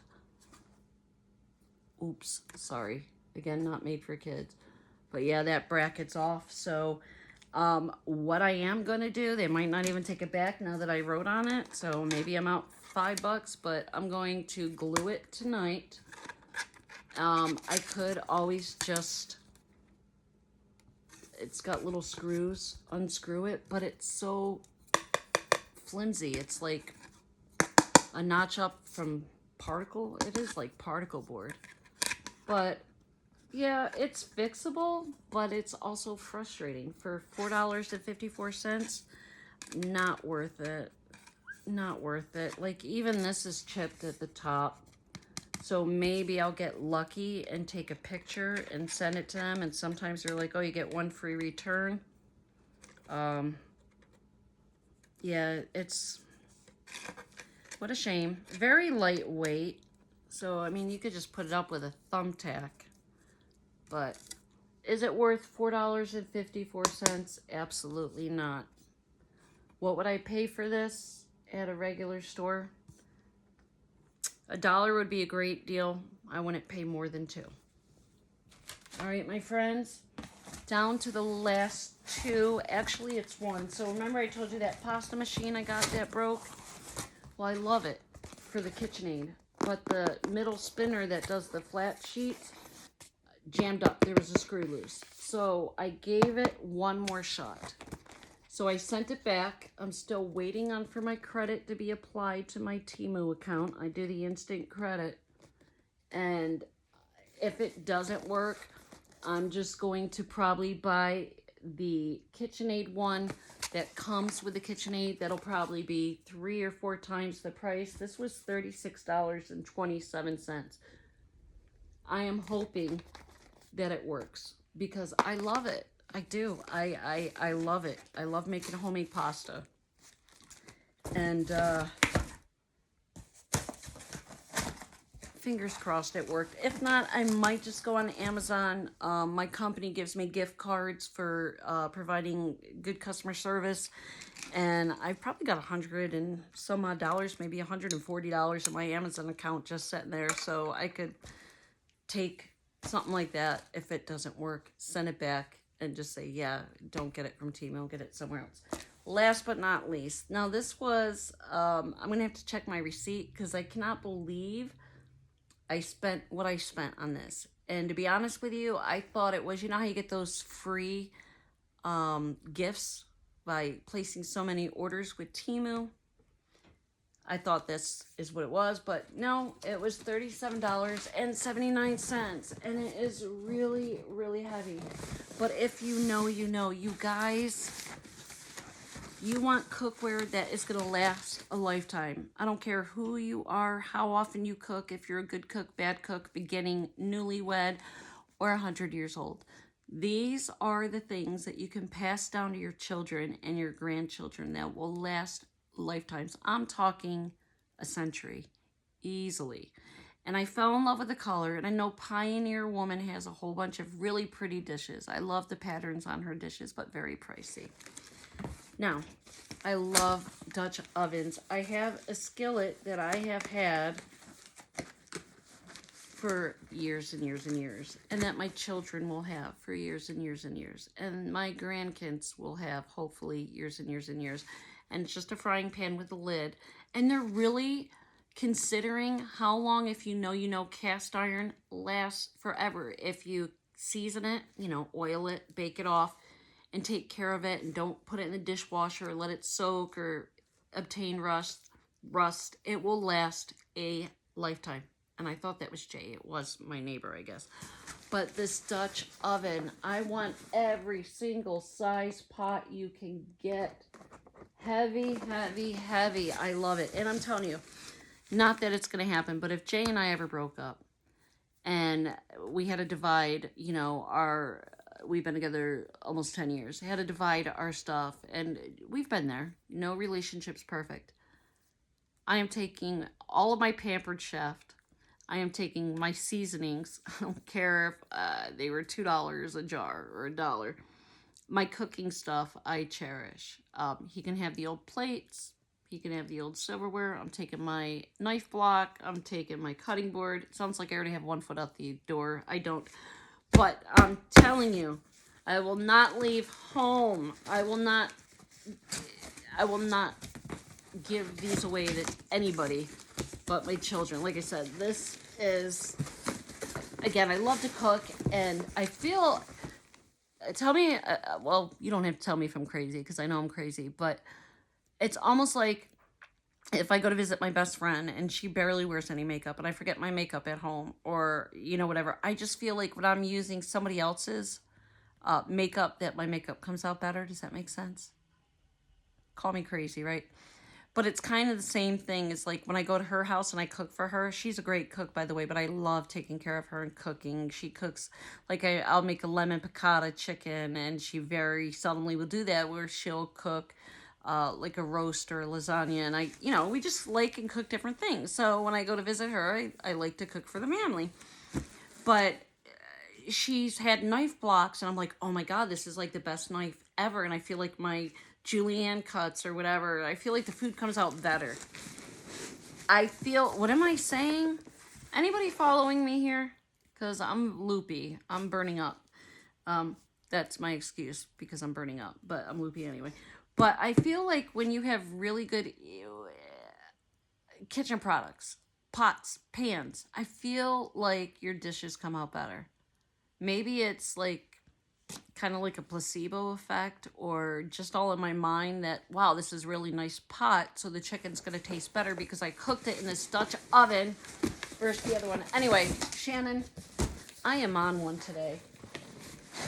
Oops, sorry. Again, not made for kids. But yeah, that bracket's off. So what I am going to do, they might not even take it back now that I wrote on it. So maybe I'm out $5, but I'm going to glue it tonight. I could always just, it's got little screws, unscrew it, but it's so flimsy. It's like a notch up from particle. It is like particle board. But yeah, it's fixable, but it's also frustrating. For $4.54, not worth it. Not worth it. Like, even this is chipped at the top. So maybe I'll get lucky and take a picture and send it to them. And sometimes they're like, oh, you get one free return. Yeah, it's... what a shame. Very lightweight. So, I mean, you could just put it up with a thumbtack. But is it worth $4.54? Absolutely not. What would I pay for this? at a regular store. $1 would be a great deal. I wouldn't pay more than $2. All right, my friends, down to the last 2. Actually, it's 1. So remember I told you that pasta machine I got that broke? Well, I love it for the KitchenAid, but the middle spinner that does the flat sheets jammed up. There was a screw loose. So I gave it one more shot. So I sent it back. I'm still waiting on for my credit to be applied to my Temu account. I did the instant credit. And if it doesn't work, I'm just going to probably buy the KitchenAid one that comes with the KitchenAid. That'll probably be 3 or 4 times the price. This was $36.27. I am hoping that it works because I love it. I do. I love it. I love making homemade pasta. And fingers crossed it worked. If not, I might just go on Amazon. My company gives me gift cards for providing good customer service. And I've probably got $100 and some odd dollars, maybe $140 in my Amazon account just sitting there. So I could take something like that. If it doesn't work, send it back and just say, yeah, don't get it from Temu, get it somewhere else. Last but not least, now this was, I'm going to have to check my receipt because I cannot believe I spent what I spent on this. And to be honest with you, I thought it was, you know how you get those free gifts by placing so many orders with Temu? I thought this is what it was, but no, it was $37.79, and it is really, really heavy. But if you know, you know. You guys, you want cookware that is going to last a lifetime. I don't care who you are, how often you cook, if you're a good cook, bad cook, beginning, newlywed, or 100 years old. These are the things that you can pass down to your children and your grandchildren that will last lifetimes. I'm talking a century easily. And I fell in love with the color, and I know Pioneer Woman has a whole bunch of really pretty dishes. I love the patterns on her dishes, but very pricey. Now, I love Dutch ovens. I have a skillet that I have had for years and years and years, and that my children will have for years and years and years, and my grandkids will have hopefully years and years and years. And it's just a frying pan with a lid. And they're really considering how long, if you know, cast iron lasts forever. If you season it, oil it, bake it off, and take care of it, and don't put it in the dishwasher, or let it soak or obtain rust, it will last a lifetime. And I thought that was Jay. It was my neighbor, I guess. But this Dutch oven, I want every single size pot you can get. Heavy, heavy, heavy. I love it. And I'm telling you, not that it's going to happen, but if Jay and I ever broke up and we had to divide, we've been together almost 10 years, had to divide our stuff, and we've been there. No relationship's perfect. I am taking all of my Pampered Chef. I am taking my seasonings. I don't care if they were $2 a jar or $1. My cooking stuff, I cherish. He can have the old plates. He can have the old silverware. I'm taking my knife block. I'm taking my cutting board. It sounds like I already have 1 foot out the door. I don't. But I'm telling you, I will not leave home. I will not give these away to anybody but my children. Like I said, this is, again, I love to cook, and I feel... Tell me, well, you don't have to tell me if I'm crazy, because I know I'm crazy, but it's almost like if I go to visit my best friend and she barely wears any makeup and I forget my makeup at home, or, whatever, I just feel like when I'm using somebody else's makeup, that my makeup comes out better. Does that make sense? Call me crazy, right? But it's kind of the same thing as like when I go to her house and I cook for her. She's a great cook, by the way, but I love taking care of her and cooking. She cooks, like I'll make a lemon piccata chicken, and she very seldomly will do that, where she'll cook like a roast or a lasagna. And we just like and cook different things. So when I go to visit her, I like to cook for the family. But she's had knife blocks, and I'm like, oh my God, this is like the best knife ever. And I feel like my julienne cuts or whatever. I feel like the food comes out better. I feel, what am I saying? Anybody following me here? Because I'm loopy. I'm burning up. That's my excuse because I'm burning up, but I'm loopy anyway. But I feel like when you have really good kitchen products, pots, pans, I feel like your dishes come out better. Maybe it's like kind of like a placebo effect, or just all in my mind that, wow, this is really nice pot, so the chicken's going to taste better because I cooked it in this Dutch oven versus the other one. Anyway, Shannon, I am on one today.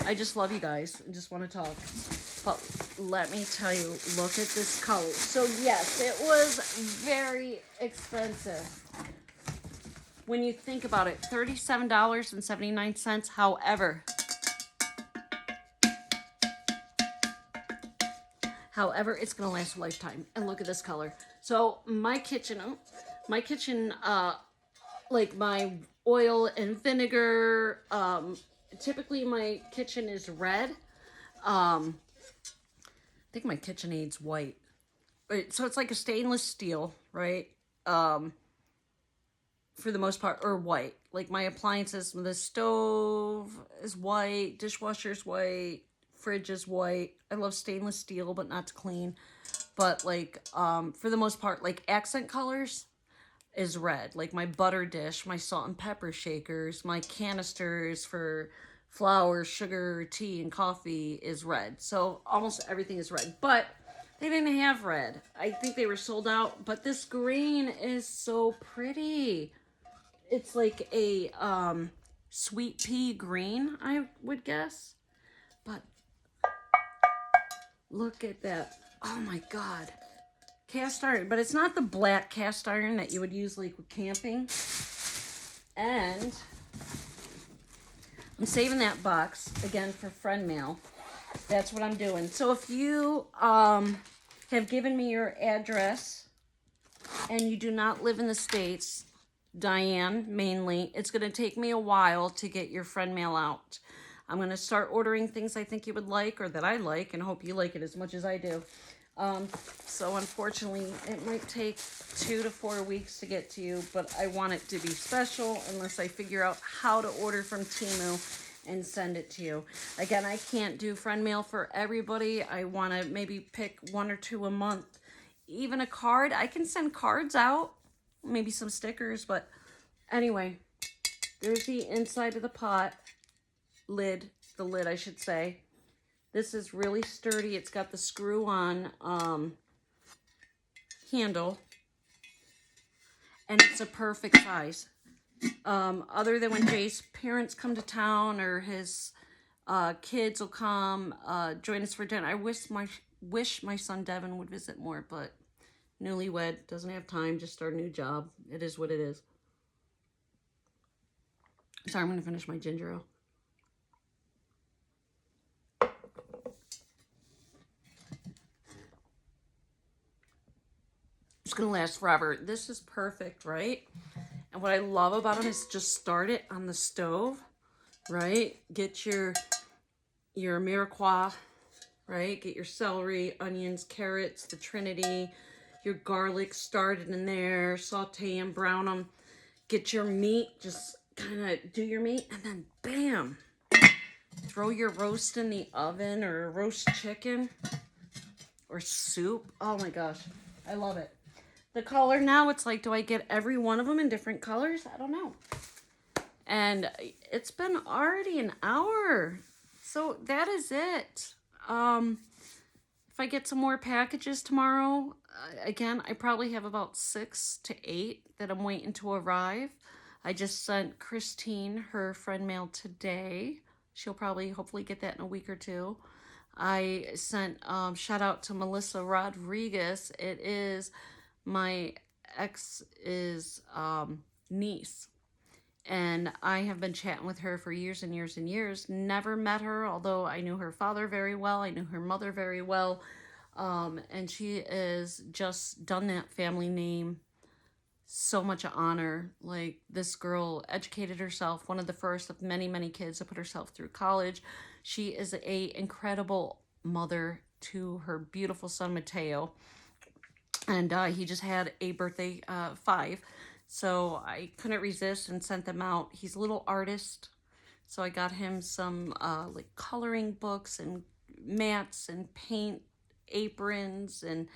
I just love you guys. I just want to talk. But let me tell you, look at this color. So yes, it was very expensive. When you think about it, $37.79. However, it's going to last a lifetime. And look at this color. So my kitchen, like my oil and vinegar, typically my kitchen is red. I think my KitchenAid's white. So it's like a stainless steel, right? For the most part, or white. Like my appliances, the stove is white, dishwasher's white, fridge is white. I love stainless steel, but not to clean. But like, for the most part, like accent colors is red. Like my butter dish, my salt and pepper shakers, my canisters for flour, sugar, tea, and coffee is red. So almost everything is red. But they didn't have red. I think they were sold out. But this green is so pretty. It's like a sweet pea green, I would guess. But look at that. Oh my God. Cast iron. But it's not the black cast iron that you would use like with camping. And I'm saving that box again for friend mail. That's what I'm doing. So if you have given me your address and you do not live in the States, Diane mainly, it's going to take me a while to get your friend mail out. I'm going to start ordering things I think you would like, or that I like, and hope you like it as much as I do. So unfortunately, it might take 2 to 4 weeks to get to you, but I want it to be special unless I figure out how to order from Temu and send it to you. Again, I can't do friend mail for everybody. I want to maybe pick 1 or 2 a month. Even a card, I can send cards out, maybe some stickers, but anyway, there's the inside of the pot, the lid I should say. This is really sturdy. It's got the screw-on handle, and it's a perfect size. Other than when Jay's parents come to town, or his kids will come join us for dinner. I wish my son Devin would visit more, but newlywed, doesn't have time, just start a new job. It is what it is. Sorry, I'm going to finish my ginger ale. It's going to last forever. This is perfect, right? And what I love about them is just start it on the stove, right? Get your mirepoix, right? Get your celery, onions, carrots, the Trinity, your garlic started in there, saute and brown them. Get your meat, just kind of do your meat, and then bam, throw your roast in the oven, or roast chicken or soup. Oh my gosh, I love it. The color now, it's like, do I get every one of them in different colors? I don't know. And it's been already an hour. So that is it. If I get some more packages tomorrow, again, I probably have about 6 to 8 that I'm waiting to arrive. I just sent Christine her friend mail today. She'll probably hopefully get that in a week or 2. I sent shout out to Melissa Rodriguez. It is my ex's niece, and I have been chatting with her for years and years and years. Never met her, although I knew her father very well. I knew her mother very well, and she is just done that family name so much honor. Like, this girl educated herself, one of the first of many kids to put herself through college. She is a incredible mother to her beautiful son, Mateo. And he just had a birthday 5. So I couldn't resist and sent them out. He's a little artist. So I got him some like coloring books and mats and paint aprons and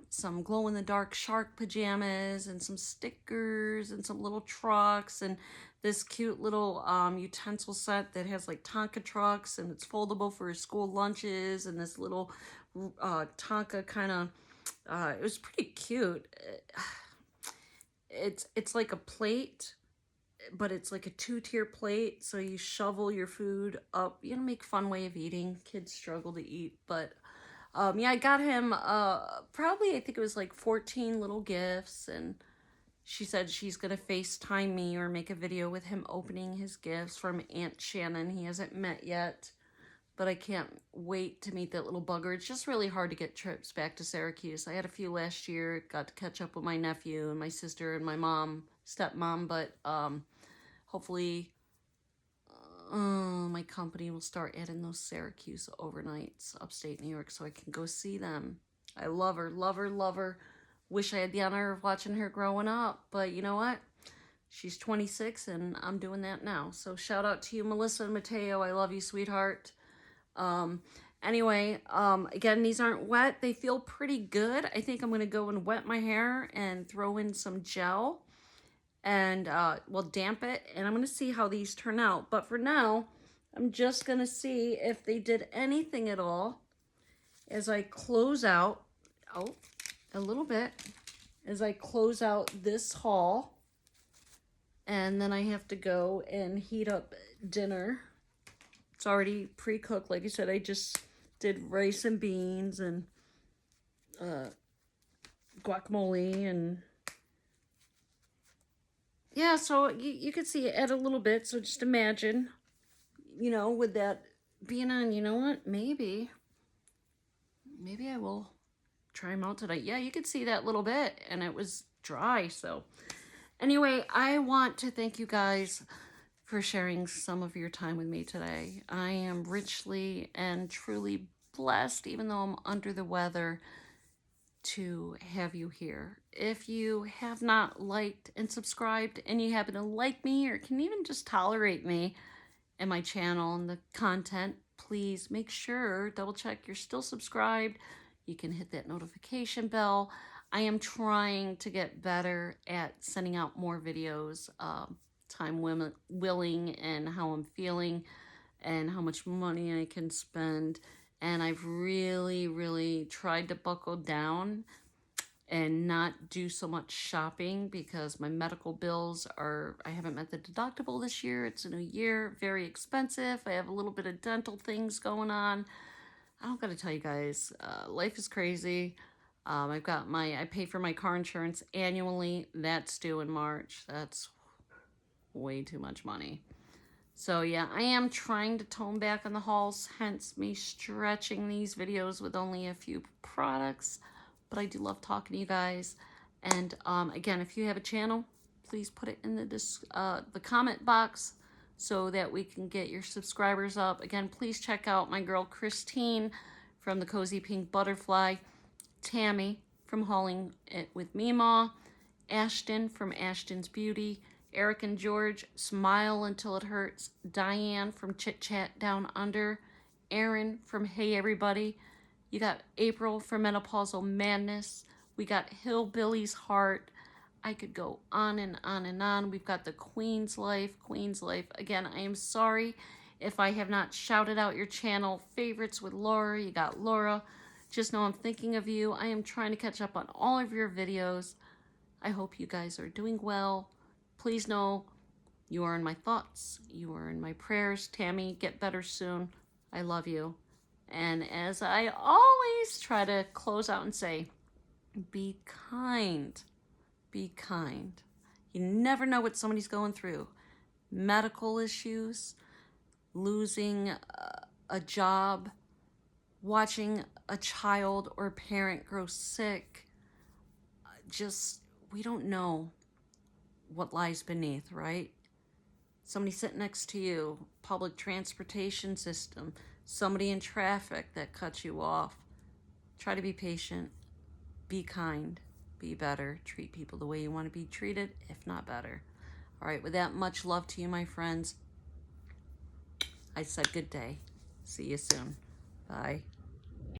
some glow-in-the-dark shark pajamas and some stickers and some little trucks and this cute little utensil set that has like Tonka trucks and it's foldable for his school lunches and this little Tonka kind of, it was pretty cute. It's like a plate, but it's like a 2-tier plate, so you shovel your food up. You know, make fun way of eating. Kids struggle to eat, but yeah, I got him probably, I think it was like 14 little gifts, and she said she's gonna FaceTime me or make a video with him opening his gifts from Aunt Shannon. He hasn't met yet, but I can't wait to meet that little bugger. It's just really hard to get trips back to Syracuse. I had a few last year, got to catch up with my nephew and my sister and my mom, stepmom, but hopefully my company will start adding those Syracuse overnights upstate New York so I can go see them. I love her, love her, love her. Wish I had the honor of watching her growing up, but you know what? She's 26 and I'm doing that now. So shout out to you, Melissa and Mateo. I love you, sweetheart. Anyway, again, these aren't wet. They feel pretty good. I think I'm going to go and wet my hair and throw in some gel and, well, damp it. And I'm going to see how these turn out. But for now, I'm just going to see if they did anything at all as I close out, a little bit, as I close out this haul. And then I have to go and heat up dinner. It's already pre-cooked. Like I said, I just did rice and beans and guacamole and yeah, so you could see it add a little bit. So just imagine, you know, with that being on, you know what, maybe I will try them out tonight. Yeah, you could see that little bit and it was dry. So anyway, I want to thank you guys for sharing some of your time with me today. I am richly and truly blessed, even though I'm under the weather, to have you here. If you have not liked and subscribed and you happen to like me or can even just tolerate me and my channel and the content, please make sure, double check you're still subscribed. You can hit that notification bell. I am trying to get better at sending out more videos, time willing, and how I'm feeling and how much money I can spend. And I've really tried to buckle down and not do so much shopping because my medical bills are, I haven't met the deductible this year. It's a new year, very expensive. I have a little bit of dental things going on. I don't gotta tell you guys, life is crazy. I've got I pay for my car insurance annually. That's due in March. That's way too much money. So yeah, I am trying to tone back on the hauls, hence me stretching these videos with only a few products. But I do love talking to you guys. And again, if you have a channel, please put it in the comment box so that we can get your subscribers up. Again, please check out my girl Christine from the Cozy Pink Butterfly, Tammy from Hauling It with Meemaw, Ashton from Ashton's Beauty, Eric and George, Smile Until It Hurts, Diane from Chit Chat Down Under, Aaron from Hey Everybody, you got April from Menopausal Madness, we got Hillbilly's Heart, I could go on and on and on. We've got the Queen's Life. Again, I am sorry if I have not shouted out your channel favorites with Laura. You got Laura. Just know I'm thinking of you. I am trying to catch up on all of your videos. I hope you guys are doing well. Please know you are in my thoughts. You are in my prayers. Tammy, get better soon. I love you. And as I always try to close out and say, be kind. Be kind. You never know what somebody's going through. Medical issues, losing a job, watching a child or parent grow sick. We don't know what lies beneath, right? Somebody sitting next to you, public transportation system, somebody in traffic that cuts you off, try to be patient, be kind, be better, treat people the way you want to be treated, if not better. All right, with that, much love to you, my friends. I said good day. See you soon. Bye.